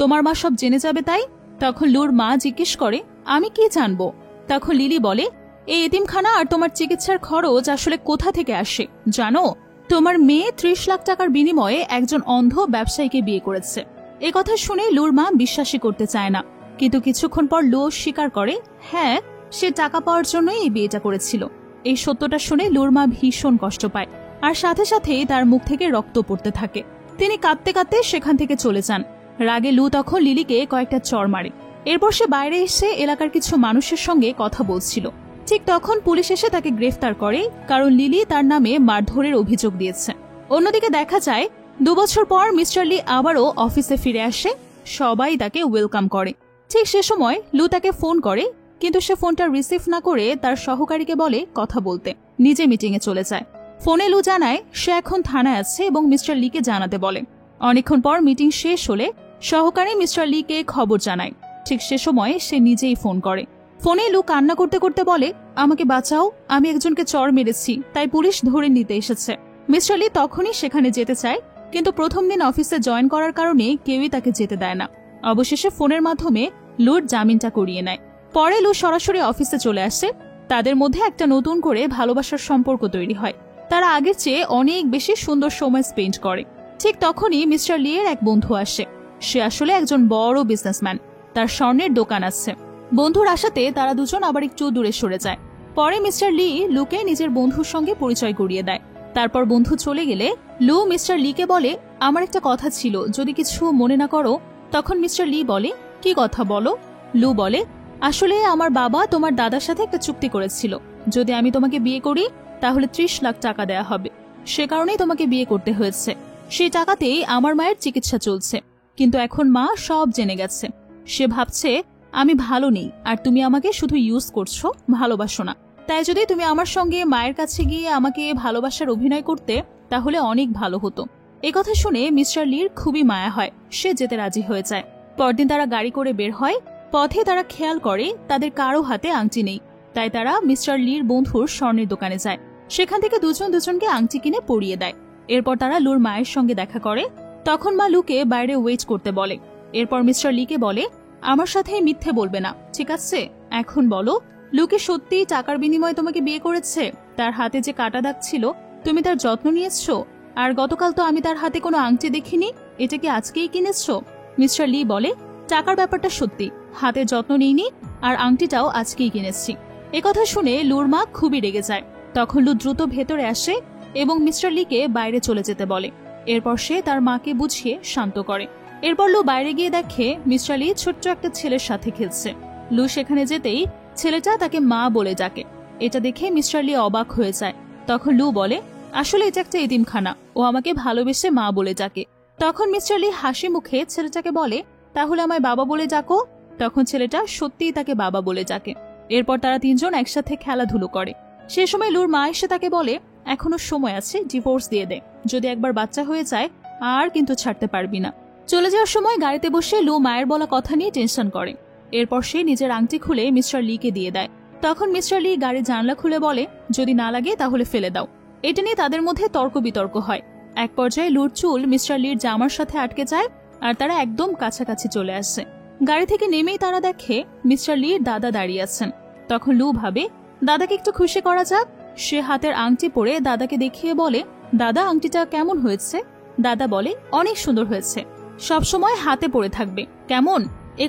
তোমার মা সব জেনে যাবে তাই? তখন লুর মা জিজ্ঞেস করে, আমি কি জানবো? তখন লিলি বলে, এই এতিমখানা আর তোমার চিকিৎসার খরচ আসলে কোথা থেকে আসে জানো? তোমার মেয়ে 30 লাখ টাকার বিনিময়ে একজন অন্ধ ব্যবসায়ীকে বিয়ে করেছে। এ কথা শুনে লুর মা বিশ্বাসই করতে চায় না, কিন্তু কিছুক্ষণ পর লু স্বীকার করে, হ্যাঁ, সে টাকা পাওয়ার জন্যই এই বিয়েটা করেছিল। এই সত্যটা শুনে লুর মা ভীষণ কষ্ট পায়, আর সাথে সাথেই তার মুখ থেকে রক্ত পড়তে থাকে। তিনি কাঁদতে কাঁদতে সেখান থেকে চলে যান। রাগে লু তখন লিলিকে কয়েকটা চড় মারে। এরপর সে বাইরে এসে এলাকার কিছু মানুষের সঙ্গে কথা বলছিল। ঠিক তখন পুলিশ এসে তাকে গ্রেফতার করে, কারণ লিলি তার নামে মারধরের অভিযোগ দিয়েছে। অন্যদিকে দেখা যায় 2 বছর পর মিস্টার লি আবারও অফিসে ফিরে আসে। সবাই তাকে ওয়েলকাম করে। ঠিক সে সময় লু তাকে ফোন করে, কিন্তু সে ফোনটা রিসিভ না করে তার সহকারীকে বলে কথা বলতে, নিজে মিটিংয়ে চলে যায়। ফোনে লু জানায় সে এখন থানায় আছে এবং মিস্টার লিকে জানাতে বলে। অনেকক্ষণ পর মিটিং শেষ হলে সহকারী মিস্টার লিকে খবর জানায়। ঠিক সে সময় সে নিজেই ফোন করে। ফোনে লু কান্না করতে করতে বলে, আমাকে বাঁচাও, আমি একজনকে চড় মেরেছি, তাই পুলিশ ধরে নিতে এসেছে। মিস্টার লি তখনই সেখানে যেতে চায়, কিন্তু প্রথম দিন অফিসে জয়েন করার কারণে কেউই তাকে যেতে দেয় না। অবশেষে ফোনের মাধ্যমে লুর জামিনটা করিয়ে নেয়। পরে লু সরাসরি অফিসে চলে আসে। তাদের মধ্যে একটা নতুন করে ভালোবাসার সম্পর্ক তৈরি হয়। তারা আগের চেয়ে অনেক বেশি সুন্দর সময় স্পেন্ড করে। ঠিক তখনই মিস্টার লি এর এক বন্ধু আসে। সে আসলে একজন বড় বিজনেসম্যান, তার স্বর্ণের দোকান আছে। বন্ধুর আশাতে তারা দুজন আবার একটু দূরে সরে যায়। পরে মিস্টার লি লুকে নিজের বন্ধুর সঙ্গে পরিচয় করিয়ে দেয়। তারপর বন্ধু চলে গেলে লু মিস্টার লিকে বলে, আমার একটা কথা ছিল, যদি কিছু মনে না করো। তখন মিস্টার লি বলে, কি কথা বলো? লু বলে, আসলে আমার বাবা তোমার দাদার সাথে একটা চুক্তি করেছিল, যদি আমি তোমাকে বিয়ে করি তাহলে 30 লাখ টাকা দেয়া হবে। সে কারণেই তোমাকে বিয়ে করতে হয়েছে। সেই টাকাতেই আমার মায়ের চিকিৎসা চলছে, কিন্তু এখন মা সব জেনে গেছে। সে ভাবছে আমি ভালো নেই, আর তুমি আমাকে শুধু ইউজ করছো, ভালোবাসো না। তাই যদি তুমি আমার সঙ্গে মায়ের কাছে গিয়ে আমাকে ভালোবাসার অভিনয় করতে, তাহলে অনেক ভালো হতো। এই কথা শুনে মিস্টার লির খুবই মায়া হয়। সে যেতে রাজি হয়ে যায়। পরদিন তারা গাড়ি করে বের হয়। পথে তারা খেয়াল করে তাদের কারো হাতে আংটি নেই। তাই তারা মিস্টার লির বন্ধুর স্বর্ণের দোকানে যায়। সেখান থেকে দুজন দুজনকে আংটি কিনে পরিয়ে দেয়। এরপর তারা লুর মায়ের সঙ্গে দেখা করে। তখন মা লুকে বাইরে ওয়েট করতে বলে। এরপর মিস্টার লিকে বলে, আমার সাথে মিথ্যে বলবে না, ঠিক আছে? এখন বলো, লুকে সত্যিই টাকার বিনিময়ে তোমাকে বিয়ে করেছে? তার হাতে যে কাটা দাগ ছিল, তুমি তার যত্ন নিয়েছো? আর গতকাল তো আমি তার হাতে কোনো আংটি দেখিনি, এটা কি আজকেই কিনেছো? মিস্টার লি বলে, টাকার ব্যাপারটা সত্যি, হাতের যত্ন নিইনি, আর আংটিটাও আজকেই কিনেছি। একথা শুনে লুর মা খুবই রেগে যায়। তখন লু দ্রুত ভেতরে আসে এবং মিস্টার লিকে বাইরে চলে যেতে বলে। এরপর সে তার মাকে বুঝিয়ে শান্ত করে। এরপর লু বাইরে গিয়ে দেখে মিস্টার লি ছোট্ট একটা ছেলের সাথে খেলছে। লু সেখানে যেতেই ছেলেটা তাকে মা বলে ডাকে। এটা দেখে মিস্টার লি অবাক হয়ে যায়। তখন লু বলে, আসলে এটা একটা এতিমখানা, ও আমাকে ভালোবেসে মা বলে ডাকে। তখন মিস্টার লি হাসি মুখে ছেলেটাকে বলে, তাহলে আমায় বাবা বলে ডাকো। তখন ছেলেটা সত্যিই তাকে বাবা বলে ডাকে। এরপর তারা তিনজন একসাথে খেলাধুলো করে। সে সময় লুর মা এসে তাকে বলে, এখনো সময় আছে, ডিভোর্স দিয়ে দে, যদি একবার বাচ্চা হয়ে যায় আর কিন্তু ছাড়তে পারবি না। চলে যাওয়ার সময় গাড়িতে বসে লু মায়ের বলা কথা নিয়ে টেনশন করে। এরপর সে নিজের আংটি খুলে মিস্টার লিকে দিয়ে দেয়। তখন মিস্টার লি গাড়ির জানলা খুলে বলে, যদি না লাগে তাহলে ফেলে দাও। এটা নিয়ে তাদের মধ্যে তর্ক বিতর্ক হয়। এক পর্যায়ে লুর চুল মিস্টার লির জামার সাথে আটকে যায়, আর তারা একদম কাছাকাছি চলে আসে। গাড়ি থেকে নেমেই তারা দেখে মিস্টার লির দাদা দাঁড়িয়ে আছেন। তখন লু ভাবে, দাদাকে একটু খুশি করা যাক। সে হাতের আংটি পরে দাদাকে দেখিয়ে বলে, দাদা আংটিটা কেমন হয়েছে? দাদা বলে, অনেক সুন্দর হয়েছে, সবসময় হাতে পরে থাকবে, কেমন?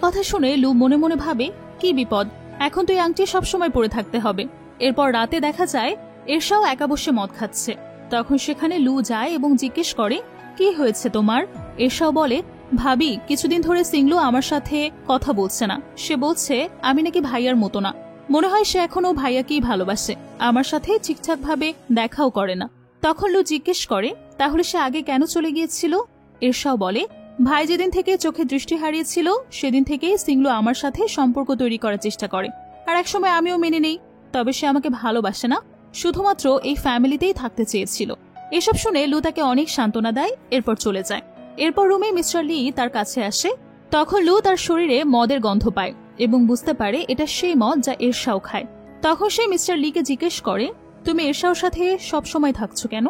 কথা শুনে লু মনে মনে ভাবে, কি বিপদ, এখন তো এই আংটি সবসময় পরে থাকতে হবে। এরপর রাতে দেখা যায় এরশাও একা বসে মদ খাচ্ছে। তখন সেখানে লু যায় এবং জিজ্ঞেস করে, কি হয়েছে তোমার? এরশাও বলে, ভাবি, কিছুদিন ধরে সিংলু আমার সাথে কথা বলছে না। সে বলছে আমি নাকি ভাইয়ার মতো না, মনে হয় সে এখনো ভাইয়াকেই ভালোবাসে, আমার সাথে ঠিকঠাক ভাবে দেখাও করে না। তখন লু জিজ্ঞেস করে, তাহলে সে আগে কেন চলে গিয়েছিল? এরশাও বলে, ভাই যেদিন থেকে চোখে দৃষ্টি হারিয়েছিল সেদিন থেকেই সিংলু আমার সাথে সম্পর্ক তৈরি করার চেষ্টা করে, আর একসময় আমিও মেনে নেই। তবে সে আমাকে ভালোবাসে না, শুধুমাত্র এই ফ্যামিলিতেই থাকতে চেয়েছিল। এসব শুনে লু তাকে অনেক সান্ত্বনা দেয়, এরপর চলে যায়। এরপর রুমে মিস্টার লি তার কাছে আসে। তখন লু তার শরীরে মদের গন্ধ পায় এবং বুঝতে পারে এটা সেই মদ যা এরশাও খায়। তখন সে মিস্টার লিকে জিজ্ঞেস করে, তুমি এরশাওর সাথে সব সময় থাকছো কেন?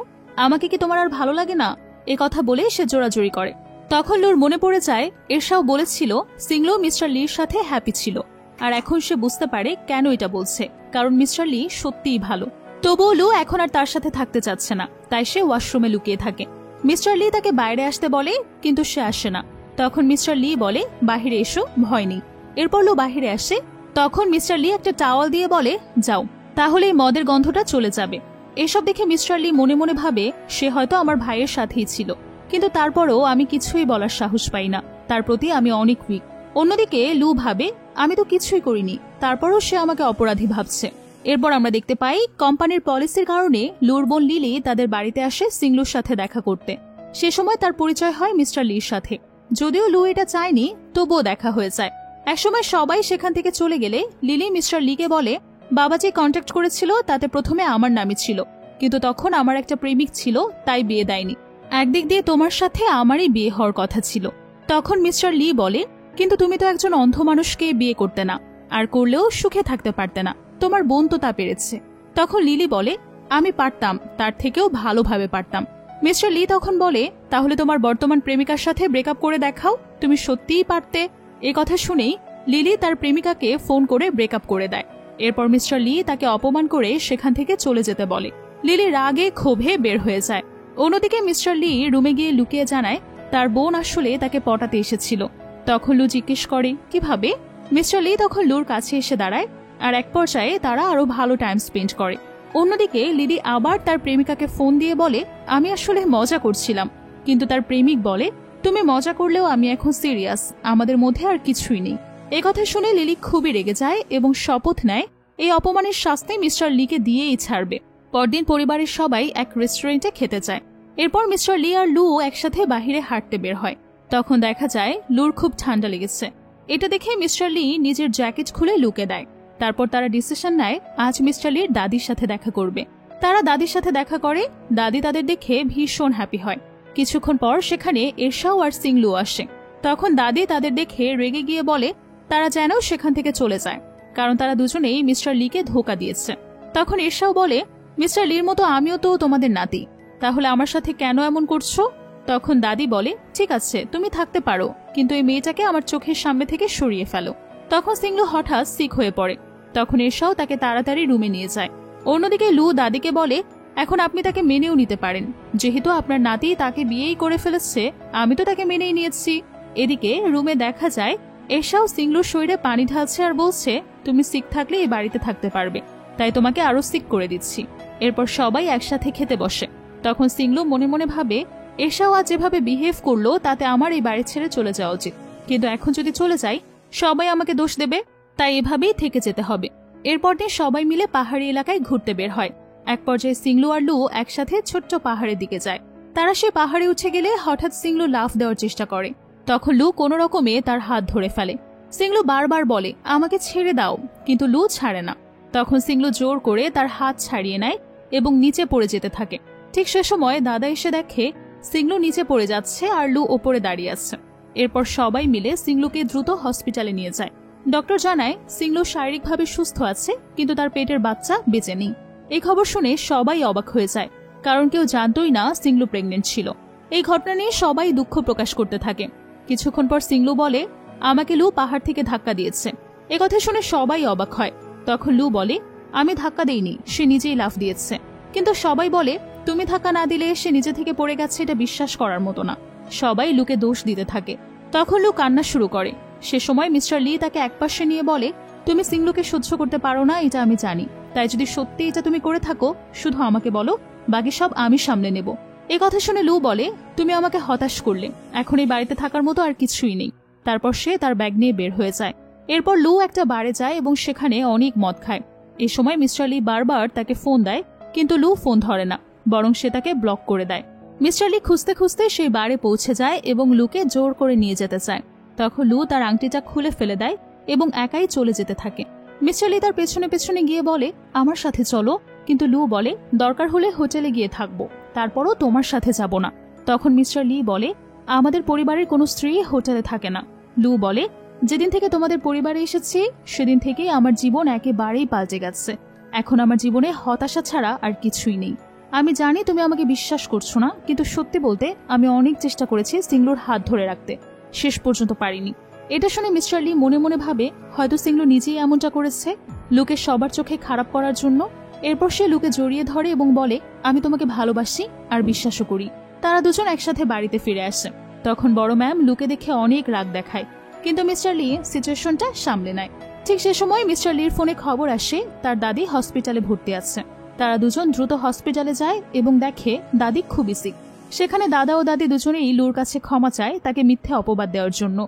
আমাকে কি তোমার আর ভালো লাগে না? এ কথা বলে সে জোরাজোরি করে। তখন লুর মনে পড়ে যায় এরশাও বলেছিল সিংলু মিস্টার লির সাথে হ্যাপি ছিল, আর এখন সে বুঝতে পারে কেন এটা বলছে, কারণ মিস্টার লি সত্যিই ভালো। তবুও লু এখন আর তার সাথে থাকতে চাচ্ছে না, তাই সে ওয়াশরুমে লুকিয়ে থাকে। মিস্টার লি তাকে বাইরে আসতে বলে, কিন্তু সে আসে না। তখন মিস্টার লি বলে, বাহিরে এসো, ভয় নেই। এরপর লু বাহিরে আসে। তখন মিস্টার লি একটা টাওয়াল দিয়ে বলে, যাও, তাহলে এই মদের গন্ধটা চলে যাবে। এসব দেখে মিস্টার লি মনে মনে ভাবে, সে হয়তো আমার ভাইয়ের সাথেই ছিল, কিন্তু তারপরও আমি কিছুই বলার সাহস পাই না, তার প্রতি আমি অনেক উইক। অন্যদিকে লু ভাবে, আমি তো কিছুই করিনি, তারপরও সে আমাকে অপরাধী ভাবছে। এরপর আমরা দেখতে পাই কোম্পানির পলিসির কারণে লুর বোন লিলি তাদের বাড়িতে আসে সিংলুর সাথে দেখা করতে। সে সময় তার পরিচয় হয় মিস্টার লির সাথে। যদিও লু এটা চায়নি, তবুও দেখা হয়ে যায়। একসময় সবাই সেখান থেকে চলে গেলে লিলি মিস্টার লিকে বলে, বাবা যে কন্ট্যাক্ট করেছিল তাতে প্রথমে আমার নামই ছিল, কিন্তু তখন আমার একটা প্রেমিক ছিল, তাই বিয়ে দেয়নি। একদিক দিয়ে তোমার সাথে আমারই বিয়ে হওয়ার কথা ছিল। তখন মিস্টার লি বলে, কিন্তু তুমি তো একজন অন্ধ মানুষকে বিয়ে করতে না, আর করলেও সুখে থাকতে পারতে না, তোমার বোন তো তা পেরেছে। তখন লিলি বলে, আমি পারতাম, তার থেকেও ভালোভাবে পারতাম। মিস্টার লি তখন বলে, তাহলে তোমার বর্তমান প্রেমিকার সাথে ব্রেকআপ করে দেখাও, তুমি সত্যিই পারতে। এ কথা শুনেই লিলি তার প্রেমিকাকে ফোন করে ব্রেকআপ করে দেয়। এরপর মিস্টার লি তাকে অপমান করে সেখান থেকে চলে যেতে বলে। লিলি রাগে ক্ষোভে বের হয়ে যায়। অন্যদিকে মিস্টার লি রুমে গিয়ে লুকিয়ে জানায় তার বোন আসলে তাকে পটাতে এসেছিল। তখন লু জিজ্ঞেস করে কিভাবে। মিস্টার লি তখন লুর কাছে এসে দাঁড়ায়, আর এক পর্যায়ে তারা আরো ভালো টাইম স্পেন্ড করে। অন্যদিকে লিলি আবার তার প্রেমিকাকে ফোন দিয়ে বলে, আমি আসলে মজা করছিলাম। কিন্তু তার প্রেমিক বলে, তুমি মজা করলেও আমি এখন সিরিয়াস, আমাদের মধ্যে আর কিছুই নেই। এ কথা শুনে লিলি খুবই রেগে যায় এবং শপথ নেয় এই অপমানের শাস্তি মিস্টার লিকে দিয়েই ছাড়বে। পরদিন পরিবারের সবাই এক রেস্টুরেন্টে খেতে যায়। এরপর মিস্টার লি আর লু একসাথে বাহিরে হাঁটতে বের হয়। তখন দেখা যায় লুর খুব ঠান্ডা লেগেছে। এটা দেখে মিস্টার লি নিজের জ্যাকেট খুলে লুকে দেয়। তারপর তারা ডিসিশন নেয় আজ মিস্টার লির দাদির সাথে দেখা করবে। তারা দাদির সাথে দেখা করে। দাদি তাদের দেখে ভীষণ হ্যাপি হয়। কিছুক্ষণ পর সেখানে এরশাও আর সিংলু আসে। তখন দাদি তাদের দেখে রেগে গিয়ে বলে তারা যেন সেখান থেকে চলে যায়, কারণ তারা দুজনেই মিস্টার লিকে ধোকা দিয়েছে। তখন এরশাও বলে, মিস্টার লির মতো আমিও তো তোমাদের নাতি, তাহলে আমার সাথে কেন এমন করছো? তখন দাদি বলে, ঠিক আছে তুমি থাকতে পারো, কিন্তু এই মেয়েটাকে আমার চোখের সামনে থেকে সরিয়ে ফেলো। তখন সিংলু হঠাৎ সিক হয়ে পড়ে। তখন এরশাও তাকে তাড়াতাড়ি রুমে নিয়ে যায়। অন্যদিকে লু দাদিকে বলে, এখন আপনি তাকে মেনেও নিতে পারেন, যেহেতু আপনার নাতি তাকে বিয়েই করে ফেলেছে, আমি তো তাকে মেনেই নিয়েছি। এদিকে রুমে দেখা যায় এরশাও সিংলুর শরীরে পানি ঢালছে আর বলছে, তুমি সিক থাকলে এই বাড়িতে থাকতে পারবে, তাই তোমাকে আরো সিক করে দিচ্ছি। এরপর সবাই একসাথে খেতে বসে। তখন সিংলু মনে মনে ভাবে, এরশাও আজ যেভাবে বিহেভ করলো তাতে আমার এই বাড়ি ছেড়ে চলে যাওয়া উচিত, কিন্তু এখন যদি চলে যাই সবাই আমাকে দোষ দেবে, তাই এভাবেই থেকে যেতে হবে। এরপর দিন সবাই মিলে পাহাড়ি এলাকায় ঘুরতে বের হয়। এক পর্যায়ে সিংলু আর লু একসাথে ছোট্ট পাহাড়ের দিকে যায়। তারা সে পাহাড়ে উঠে গেলে হঠাৎ সিংলু লাফ দেওয়ার চেষ্টা করে। তখন লু কোনো রকমে তার হাত ধরে ফেলে। সিংলু বারবার বলে, আমাকে ছেড়ে দাও, কিন্তু লু ছাড়ে না। তখন সিংলু জোর করে তার হাত ছাড়িয়ে নেয় এবং নিচে পড়ে যেতে থাকে। ঠিক সে সময় দাদা এসে দেখে সিংলু নিচে পড়ে যাচ্ছে আর লু ওপরে দাঁড়িয়ে আছে। এরপর সবাই মিলে সিংলুকে দ্রুত হসপিটালে নিয়ে যায়। ডক্টর জানায় সিংলু শারীরিকভাবে সুস্থ আছে, কিন্তু তার পেটের বাচ্চা বেঁচে নেই। এই খবর শুনে সবাই অবাক হয়ে যায়, কারণ কেউ জানতই না সিংলু প্রেগনেন্ট ছিল। এই ঘটনা নিয়ে সবাই দুঃখ প্রকাশ করতে থাকে। কিছুক্ষণ পর সিংলু বলে, আমাকে লু পাহাড় থেকে ধাক্কা দিয়েছে। এ কথা শুনে সবাই অবাক হয়। তখন লু বলে, আমি ধাক্কা দেইনি, সে নিজেই লাফ দিয়েছে। কিন্তু সবাই বলে, তুমি ধাক্কা না দিলে সে নিজে থেকে পড়ে গেছে, এটা বিশ্বাস করার মতো না। সবাই লুকে দোষ দিতে থাকে। তখন লু কান্না শুরু করে। সে সময় মিস্টার লি তাকে একপাশে নিয়ে বলে, তুমি সিংলুকে সহ্য করতে পারো না, এটা আমি জানি, তাই যদি সত্যি এটা তুমি করে থাকো শুধু আমাকে বলো, বাকি সব আমি সামলে নেব। এই কথা শুনে লু বলে, তুমি আমাকে হতাশ করলে, এখন এই বাড়িতে থাকার মতো আর কিছুই নেই। তারপর সে তার ব্যাগ নিয়ে বের হয়ে যায়। এরপর লু একটা বারে যায় এবং সেখানে অনেক মদ খায়। এই সময় মিস্টার লি বারবার তাকে ফোন দেয়, কিন্তু লু ফোন ধরে না, বরং সে তাকে ব্লক করে দেয়। মিস্টার লি খুঁজতে খুঁজতে সেই বারে পৌঁছে যায় এবং লুকে জোর করে নিয়ে যেতে চায়। তখন লু তার আংটিটা খুলে ফেলে দেয় এবং একাই চলে যেতে থাকে। মিস্টার লি তার পেছনে পেছনে গিয়ে বলে, আমার সাথে চলো, কিন্তু লু বলে, দরকার হলে হোটেলে গিয়ে থাকবো, তারপরও তোমার সাথে যাব না। তখন মিস্টার লি বলে, আমাদের পরিবারের কোনো স্ত্রী হোটেলে থাকে না। লু বলে, যেদিন থেকে তোমাদের পরিবারে এসেছি সেদিন থেকেই আমার জীবন একেবারেই পাল্টে গেছে। এখন আমার জীবনে হতাশা ছাড়া আর কিছুই নেই। আমি জানি তুমি আমাকে বিশ্বাস করছো না, কিন্তু সত্যি বলতে আমি অনেক চেষ্টা করেছি সিংলুর হাত ধরে রাখতে, শেষ পর্যন্ত পারিনি। এটা শুনে মিস্টার লি মনে মনে ভাবে, হয়তো সিংলু নিজেই এমনটা করেছে লুকে সবার চোখে খারাপ করার জন্য। এরপর সে লুকে জড়িয়ে ধরে এবং বলে, আমি তোমাকে ভালোবাসি আর বিশ্বাসও করি। তারা দুজন একসাথে বাড়িতে ফিরে আসে। তখন বড় ম্যাম লুকে দেখে অনেক রাগ দেখায়, কিন্তু মিস্টার লি সিচুয়েশনটা সামলে নেয়। ঠিক সে সময় মিস্টার লির ফোনে খবর আসে তার দাদি হসপিটালে ভর্তি আছে। তারা দুজন দ্রুত হসপিটালে যায় এবং দেখে দাদি খুবই সিক। সেখানে দাদা ও দাদি দুজনেই লুর কাছে ক্ষমা চায় তাকে মিথ্যে অপবাদ দেওয়ার জন্য।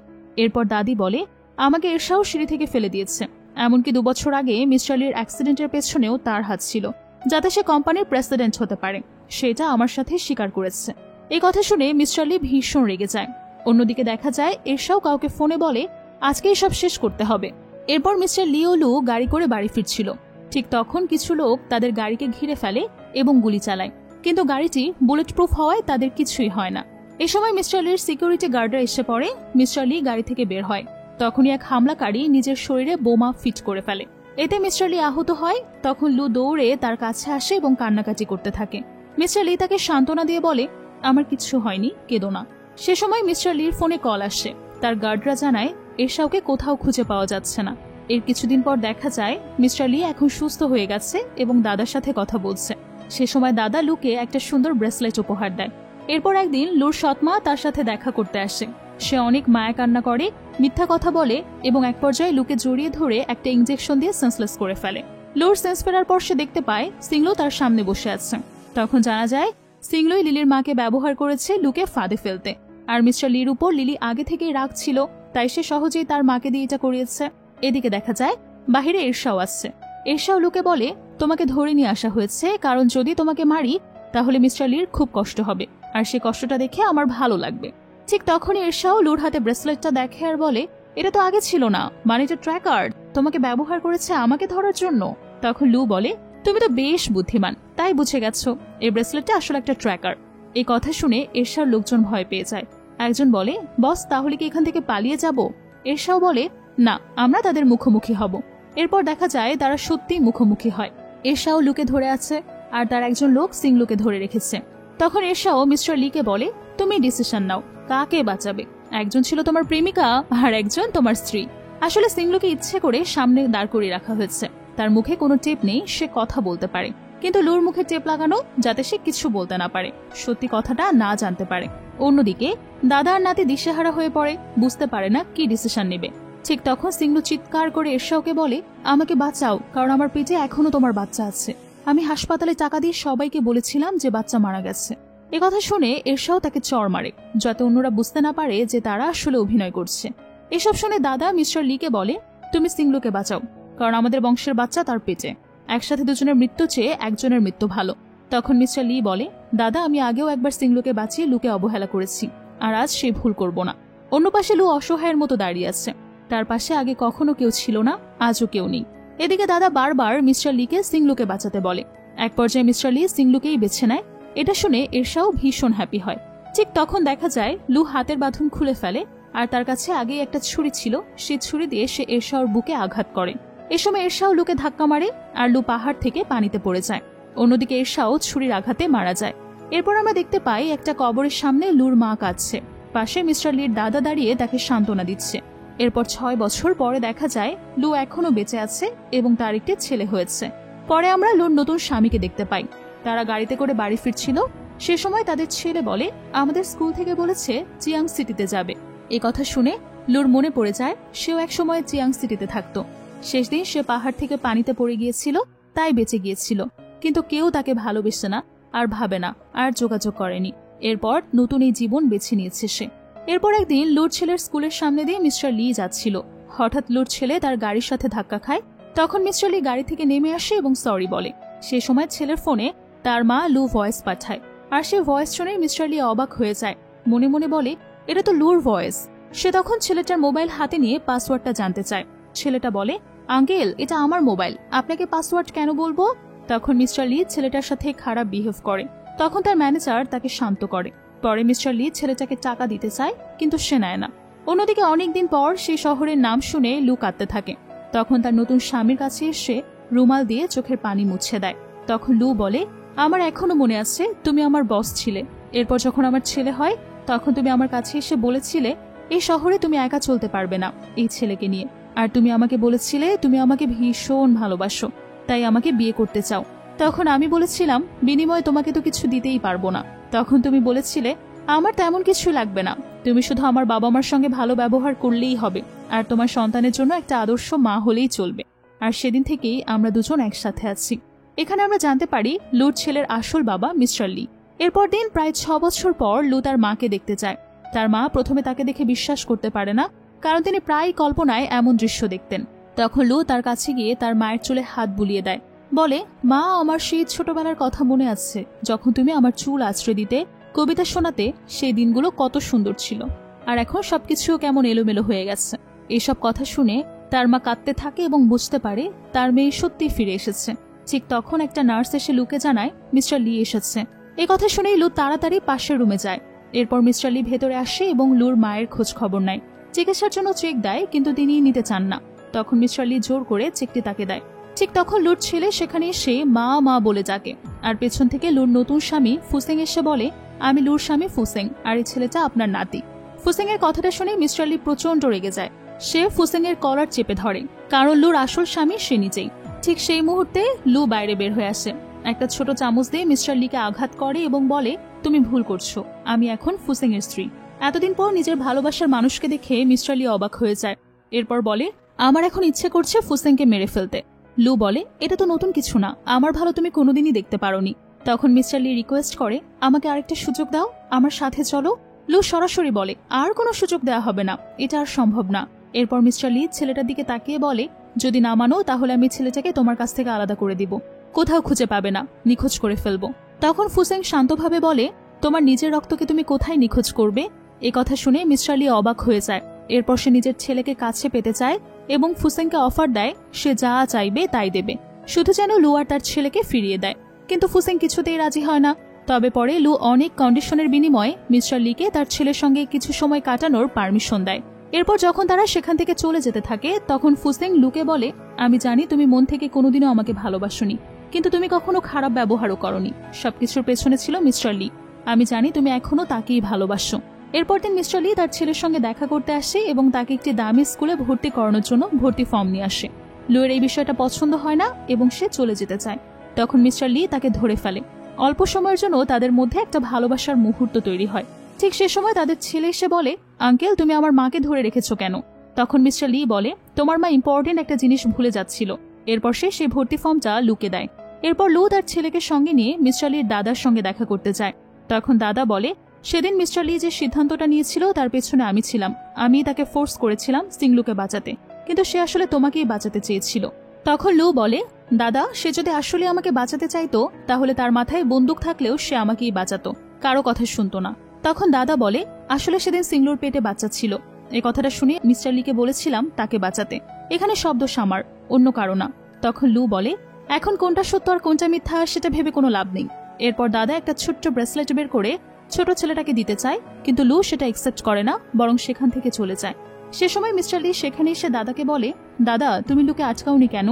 এরপর দাদি বলে, আমাকে এরশাও সিঁড়ি থেকে ফেলে দিয়েছে, এমনকি 2 বছর আগে মিস্টার লির অ্যাক্সিডেন্টের পেছনেও তার হাত ছিল, যাতে সে কোম্পানির প্রেসিডেন্ট হতে পারে, সেটা আমার সাথে স্বীকার করেছে। এই কথা শুনে মিস্টার লি ভীষণ রেগে যায়। অন্যদিকে দেখা যায় এরশাও কাউকে ফোনে বলে, আজকেই সব শেষ করতে হবে। এরপর মিস্টার লি ও লু গাড়ি করে বাড়ি ফিরছিল। ঠিক তখন কিছু লোক তাদের গাড়িকে ঘিরে ফেলে এবং গুলি চালায়, কিন্তু গাড়িটি বুলেট প্রুফ হওয়ায় তাদের কিছুই হয় না। এ সময় মিস্টার লির সিকিউরিটি গার্ডরা এসে পড়ে। মিস্টার লি গাড়ি থেকে বের হয়। তখনই এক হামলাকারী নিজের শরীরে বোমা ফিট করে ফেলে। এতে মিস্টার লি আহত হয়। তখন লু দৌড়ে তার কাছে আসে এবং কান্নাকাটি করতে থাকে। মিস্টার লি তাকে সান্ত্বনা দিয়ে বলে, আমার কিচ্ছু হয়নি, কেঁদো না। সে সময় মিস্টার লির ফোনে কল আসে। তার গার্ডরা জানায় এরশাওকে কোথাও খুঁজে পাওয়া যাচ্ছে না। এর কিছুদিন পর দেখা যায় মিস্টার লি এখন সুস্থ হয়ে গেছে এবং দাদার সাথে কথা বলছে। সে সময় দাদা লুকে একটা সুন্দর ব্রেসলেট উপহার দেয়। এরপর একদিন লুর সৎমা তার সাথে দেখা করতে আসে। সে অনেক মায়া কান্না করে, মিথ্যা কথা বলে এবং এক পর্যায়ে লুকে জড়িয়ে ধরে একটা ইনজেকশন দিয়ে সেন্সলেস করে ফেলে। লুর সেন্স ফেরার পর সে দেখতে পায় সিংলো তার সামনে বসে আছে। তখন জানা যায় সিংলোই লিলির মাকে ব্যবহার করেছে লুকে ফাঁদে ফেলতে। আর মিস্টার লির উপর লিলি আগে থেকেই রাগ ছিল, তাই সে সহজেই তার মাকে দিয়ে এটা করিয়েছে। এদিকে দেখা যায় বাহিরে এরশাও আসছে। এরশাও লুকে বলে, তোমাকে ধরে নিয়ে আসা হয়েছে কারণ যদি তোমাকে মারি তাহলে মিস্টার লির খুব কষ্ট হবে, আর সে কষ্টটা দেখে আমার ভালো লাগবে। ঠিক তখনই এরশাও লুর হাতে ব্রেসলেটটা দেখে আর বলে, এটা তো আগে ছিল না, মানে এটা ট্র্যাকার, তোমাকে ব্যবহার করেছে আমাকে ধরার জন্য। তখন লু বলে, তুমি তো বেশ বুদ্ধিমান, তাই বুঝে গেছো এই ব্রেসলেটটা আসলে একটা ট্র্যাকার। এই কথা শুনে এরশার লোকজন ভয় পেয়ে যায়। একজন বলে, বস তাহলে কি এখান থেকে পালিয়ে যাব? এরশাও বলে, না, আমরা তাদের মুখোমুখি হব। এরপর দেখা যায় তারা সত্যিই মুখোমুখি হয়। এরশাও লুকে ধরে আছে আর তার একজন লোক সিংলুকে ধরে রেখেছে। তখন এরশাও মিস্টার লিকে বলে, তুমি ডিসিশন নাও, কাকে বাঁচাবে? একজন ছিল তোমার প্রেমিকা আর একজন তোমার স্ত্রী। আসলে সিংলুকে ইচ্ছে করে সামনে দাঁড় করিয়ে রাখা হয়েছে। তার মুখে কোনো টেপ নেই, সে কথা বলতে পারে, কিন্তু লুর মুখে টেপ লাগানো যাতে সে কিছু বলতে না পারে, সত্যি কথাটা না জানতে পারে। অন্যদিকে দাদা আর নাতি দিশেহারা হয়ে পড়ে, বুঝতে পারে না কি ডিসিশন নেবে। ঠিক তখন সিংলু চিৎকার করে এরশাওকে বলে, আমাকে বাঁচাও, কারণ আমার পেটে এখনো তোমার বাচ্চা আছে। আমি হাসপাতালে টাকা দিয়ে সবাইকে বলেছিলাম যে বাচ্চা মারা গেছে। একথা শুনে এরশাও তাকে চড় মারে, যাতে অন্যরা বুঝতে না পারে যে তারা আসলে অভিনয় করছে। এসব শুনে দাদা মিস্টার লিকে বলে, তুমি সিংলুকে বাঁচাও, কারণ আমাদের বংশের বাচ্চা তার পেটে। একসাথে দুজনের মৃত্যু চেয়ে একজনের মৃত্যু ভালো। তখন মিস্টার লি বলে, দাদা আমি আগেও একবার সিংলুকে বাঁচিয়ে লুকে অবহেলা করেছি, আর আজ সেই ভুল করব না। অন্য পাশে লু অসহায়ের মতো দাঁড়িয়ে আছে। তার পাশে আগে কখনো কেউ ছিল না, আজও কেউ নেই। এদিকে দাদা বারবার মিস্টার লিকে সিংলুকে বাঁচাতে বলে। এক পর্যায়ে মিস্টার লি সিংলুকেই বেছে নেয়। এটা শুনে এরশাও ভীষণ হ্যাপি হয়। ঠিক তখন দেখা যায় লু হাতের বাঁধন খুলে ফেলে, আর তার কাছে আগেই একটা ছুরি ছিল, সেই ছুরি দিয়ে সে এরশাওর বুকে আঘাত করে। এ সময় এরশাও লুকে ধাক্কা মারে আর লু পাহাড় থেকে পানিতে পড়ে যায়। অন্যদিকে এরশাও ছুরির আঘাতে মারা যায়। এরপর আমরা দেখতে পাই একটা কবরের সামনে লুর মা কাঁদছে, পাশে মিস্টার লির দাদা দাঁড়িয়ে তাকে সান্ত্বনা দিচ্ছে। এরপর 6 বছর পরে দেখা যায় লু এখনো বেঁচে আছে এবং তার একটি ছেলে হয়েছে। পরে আমরা লুর নতুন স্বামীকে দেখতে পাই। তারা গাড়িতে করে বাড়ি ফিরছিল। সে সময় তাদের ছেলে বলে, আমাদের স্কুল থেকে বলেছে চিয়াং সিটিতে যাবে। এ কথা শুনে লুর মনে পড়ে যায় সেও এক সময় চিয়াং সিটিতে থাকতো। শেষ দিন সে পাহাড় থেকে পানিতে পড়ে গিয়েছিল, তাই বেঁচে গিয়েছিল, কিন্তু কেউ তাকে ভালোবেসে না, আর ভাবে না, আর যোগাযোগ করেনি। এরপর নতুন এই জীবন বেছে নিয়েছে সে। এরপর একদিন লুর ছেলের স্কুলের সামনে দিয়ে মিস্টার লি যাচ্ছিল। হঠাৎ লুর ছেলে তার গাড়ির সাথে ধাক্কা খায়। তখন মিস্টার লি গাড়ি থেকে নেমে আসে এবং সরি বলে। সে সময় ছেলের ফোনে তার মা লু ভয়েস পাঠায়, আর সে ভয়েস শুনে মিস্টার লি অবাক হয়ে যায়। মনে মনে বলে, এটা তো লুর ভয়েস। সে তখন ছেলেটার মোবাইল হাতে নিয়ে পাসওয়ার্ডটা জানতে চায়। ছেলেটা বলে, আঙ্কেল এটা আমার মোবাইল, আপনাকে পাসওয়ার্ড কেন বলবো? তখন মিস্টার লি ছেলেটার সাথে খারাপ বিহেভ করে। তখন তার ম্যানেজার তাকে শান্ত করে। পরে মিস্টার লি ছেলেটাকে টাকা দিতে চায়, কিন্তু সে নেয় না। অন্যদিকে অনেকদিন পর সেই শহরের নাম শুনে লু কাঁদতে থাকে। তখন তার নতুন স্বামীর কাছে এসে রুমাল দিয়ে চোখের পানি মুছে দেয়। তখন লু বলে, আমার এখনো মনে আছে তুমি আমার বস ছিলে। এরপর যখন আমার ছেলে হয় তখন তুমি আমার কাছে এসে বলেছিলে এই শহরে তুমি একা চলতে পারবে না এই ছেলেকে নিয়ে, আর তুমি আমাকে বলেছিলে তুমি আমাকে ভীষণ ভালোবাসো, তাই আমাকে বিয়ে করতে চাও। তখন আমি বলেছিলাম বিনিময়ে তোমাকে তো কিছু দিতেই পারবো না। তখন তুমি বলেছিলে আমার তেমন কিছু লাগবে না, তুমি শুধু আমার বাবা মার সঙ্গে ভালো ব্যবহার করলেই হবে, আর তোমার সন্তানের জন্য একটা আদর্শ মা হলেই চলবে। আর সেদিন থেকেই আমরা দুজন একসাথে আছি। এখানে আমরা জানতে পারি লুর ছেলের আসল বাবা মিস্টার লি। এরপর দিন প্রায় 6 বছর পর লু তার মাকে দেখতে যায়। তার মা প্রথমে তাকে দেখে বিশ্বাস করতে পারে না, কারণ তিনি প্রায় কল্পনায় এমন দৃশ্য দেখতেন। তখন লু তার কাছে গিয়ে তার মায়ের চুলে হাত বুলিয়ে দেয়, বলে, মা আমার সেই ছোটবেলার কথা মনে আছে যখন তুমি আমার চুল আঁচড়ে দিতে, কবিতা শোনাতে, সেই দিনগুলো কত সুন্দর ছিল, আর এখন সবকিছু কেমন এলোমেলো হয়ে গেছে। এসব কথা শুনে তার মা কাঁদতে থাকে এবং বুঝতে পারে তার মেয়ে সত্যি ফিরে এসেছে। ঠিক তখন একটা নার্স এসে লুকে জানায় মিস্টার লি এসেছে। এই কথা শুনেই লু তাড়াতাড়ি পাশের রুমে যায়। এরপর মিস্টার লি ভেতরে আসে এবং লুর মায়ের খোঁজ খবর নেয়। চিকিৎসার জন্য চেক দেয়, কিন্তু তিনি নিতে চান না। তখন মিস্টার লি জোর করে চেকটি তাকে দেয়। ঠিক তখন লুর ছেলে সেখানে এসে মা মা বলে ডাকে, আর পেছন থেকে লুর নতুন স্বামী ফুসেং এসে বলে, আমি লুর স্বামী ফুসেং, আর এই ছেলেটা আপনার নাতি। ফুসেং এর কথাটা শুনে মিস্টার লি প্রচন্ড রেগে যায়। সে ফুসেং এর কলার চেপে ধরে, কারণ লুর আসল স্বামী সে নিজেই। ঠিক সেই মুহূর্তে লু বাইরে বের হয়ে আসে। একটা ছোট চামচ দিয়ে মিস্টার লিকে আঘাত করে এবং বলে, তুমি ভুল করছো, আমি এখন ফুসেং এর স্ত্রী। এতদিন পর নিজের ভালোবাসার মানুষকে দেখে মিস্টার লি অবাক হয়ে যায়। এরপর বলে, আমার এখন ইচ্ছে করছে ফুসেংকে মেরে ফেলতে। লু বলে, এটা তো নতুন কিছু না, আমার ভালো তুমি কোনোদিনই দেখতে পারোনি। তখন মিস্টার লি রিকোয়েস্ট করে, আমাকে আরেকটা সুযোগ দাও, আমার সাথে চলো। লু সরাসরি বলে, আর কোনো সুযোগ দেওয়া হবে না, এটা আর সম্ভব না। এরপর মিস্টার লি ছেলেটার দিকে তাকিয়ে বলে, যদি না মানো তাহলে আমি ছেলেটাকে তোমার কাছ থেকে আলাদা করে দিব, কোথাও খুঁজে পাবে না, নিখোঁজ করে ফেলবো। তখন ফুসেং শান্তভাবে বলে, তোমার নিজের রক্তকে তুমি কোথায় নিখোঁজ করবে? এ কথা শুনে মিস্টার লি অবাক হয়ে যায়। এরপর সে নিজের ছেলেকে কাছে পেতে চায় এবং ফুসেংকে অফার দেয় সে যা চাইবে তাই দেবে, শুধু যেন লু আর তার ছেলেকে ফিরিয়ে দেয়। কিন্তু ফুসেং কিছুতেই রাজি হয় না। তবে পরে লু অনেক কন্ডিশনের বিনিময়ে মিস্টার লিকে তার ছেলের সঙ্গে কিছু সময় কাটানোর পারমিশন দেয়। এরপর যখন তারা সেখান থেকে চলে যেতে থাকে, তখন ফুসেং লুকে বলে, আমি জানি তুমি মন থেকে কোনোদিনও আমাকে ভালোবাসোনি, কিন্তু তুমি কখনো খারাপ ব্যবহারও করনি। সবকিছুর পেছনে ছিল মিস্টার লি। আমি জানি তুমি এখনো তাকেই ভালোবাসো। এরপর দিন মিস্টার লি তার ছেলের সঙ্গে দেখা করতে আসে এবং তাকে একটি দামি স্কুলে ভর্তি করানোর জন্য ভর্তি ফর্ম নিয়ে আসে। লুয়ের এই বিষয়টা পছন্দ হয় না এবং সে চলে যেতে চায়। তখন মিস্টার লি তাকে ধরে ফেলে। অল্প সময়ের জন্য তাদের মধ্যে একটা ভালোবাসার মুহূর্ত তৈরি হয়। ঠিক সে সময় তাদের ছেলে এসে বলে, আঙ্কেল তুমি আমার মাকে ধরে রেখেছো কেন? তখন মিস্টার লি বলে, তোমার মা ইম্পর্টেন্ট একটা জিনিস ভুলে যাচ্ছিল। এরপর সে সেই ভর্তি ফর্মটা লুকে দেয়। এরপর লু তার ছেলেকে সঙ্গে নিয়ে মিস্টার লির দাদার সঙ্গে দেখা করতে যায়। তখন দাদা বলে, সেদিন মিস্টার লি যে সিদ্ধান্তটা নিয়েছিল তার পেছনে আমি ছিলাম। আমি তাকে ফোর্স করেছিলাম সিংলুকে বাঁচাতে, কিন্তু সে আসলে তোমাকেই বাঁচাতে চেয়েছিল। তখন লু বলে, দাদা সে যদি আসলে আমাকে বাঁচাতে চাইতো তাহলে তার মাথায় বন্দুক থাকলেও সে আমাকেই বাঁচাতো, কারো কথা শুনতো না। তখন দাদা বলে, আসলে সেদিন সিংলুর পেটে বাচ্চা ছিল। এই কথাটা শুনে মিস্টার লিকে বলেছিলাম তাকে বাঁচাতে, এখানে শব্দ সামার, অন্য কারো না। তখন লু বলে, এখন কোনটা সত্য আর কোনটা মিথ্যা সেটা ভেবে কোনো লাভ নেই। এরপর দাদা একটা ছোট্ট ব্রেসলেট বের করে ছোট ছেলেটাকে দিতে চায়, কিন্তু লু সেটা অ্যাকসেপ্ট করে না, বরং সেখান থেকে চলে যায়। সে সময় মিস্টার লি সেখানে এসে দাদাকে বলে, দাদা তুমি লুকে আটকাওনি কেন?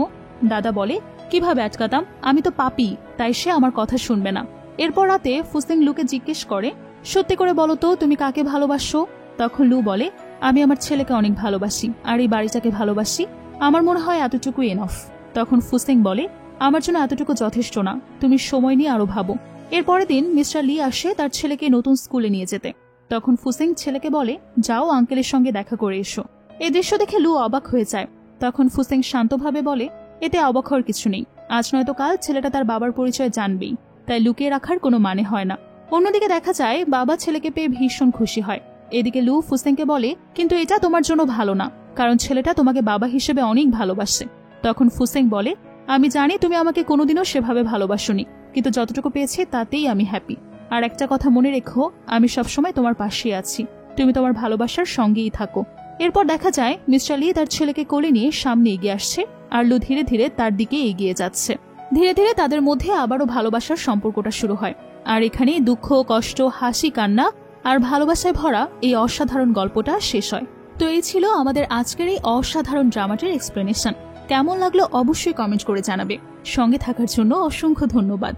দাদা বলে, কিভাবে আটকাতাম, আমি তো পাপী, তাই সে আমার কথা শুনবে না। এরপর রাতে ফুসেং লুকে জিজ্ঞেস করে, সত্যি করে বলো তো তুমি কাকে ভালোবাসো? তখন লু বলে, আমি আমার ছেলেকে অনেক ভালোবাসি আর এই বাড়িটাকে ভালোবাসি, আমার মনে হয় এতটুকু এনফ। তখন ফুসেং বলে, আমার জন্য এতটুকু যথেষ্ট না, তুমি সময় নিয়ে আরো ভাবো। এরপরের দিন মিস্টার লি আসে তার ছেলেকে নতুন স্কুলে নিয়ে যেতে। তখন ফুসেং ছেলেকে বলে, যাও আঙ্কেলের সঙ্গে দেখা করে এসো। এই দৃশ্য দেখে লু অবাক হয়ে যায়। তখন ফুসেং শান্তভাবে বলে, এতে অবাক হওয়ার কিছু নেই, আজ নয়তো কাল ছেলেটা তার বাবার পরিচয় জানবেই, তাই লুকিয়ে রাখার কোনো মানে হয় না। অন্যদিকে দেখা যায় বাবা ছেলেকে পেয়ে ভীষণ খুশি হয়। এদিকে লু ফুসেংকে বলে, কিন্তু এটা তোমার জন্য ভালো না, কারণ ছেলেটা তোমাকে বাবা হিসেবে অনেক ভালোবাসে। তখন ফুসেং বলে, আমি জানি তুমি আমাকে কোনোদিনও সেভাবে ভালোবাসোনি, কিন্তু যতটুকু পেয়েছি তাতেই আমি হ্যাপি। আর একটা কথা মনে রেখো, আমি সবসময় তোমার পাশে আছি, তুমি তোমার ভালোবাসার সঙ্গেই থাকো। এরপর দেখা যায় মিস্টার লি তার ছেলেকে কোলে নিয়ে সামনে এগিয়ে আসছে, আর লু ধীরে ধীরে তার দিকে এগিয়ে যাচ্ছে। ধীরে ধীরে তাদের মধ্যে আবারও ভালোবাসার সম্পর্কটা শুরু হয়। আর এখানেই দুঃখ, কষ্ট, হাসি, কান্না আর ভালোবাসায় ভরা এই অসাধারণ গল্পটা শেষ হয়। তো এই ছিল আমাদের আজকের এই অসাধারণ ড্রামাটির এক্সপ্লেনেশন। কেমন লাগলো অবশ্যই কমেন্ট করে জানাবে। সঙ্গে থাকার জন্য অসংখ্য ধন্যবাদ।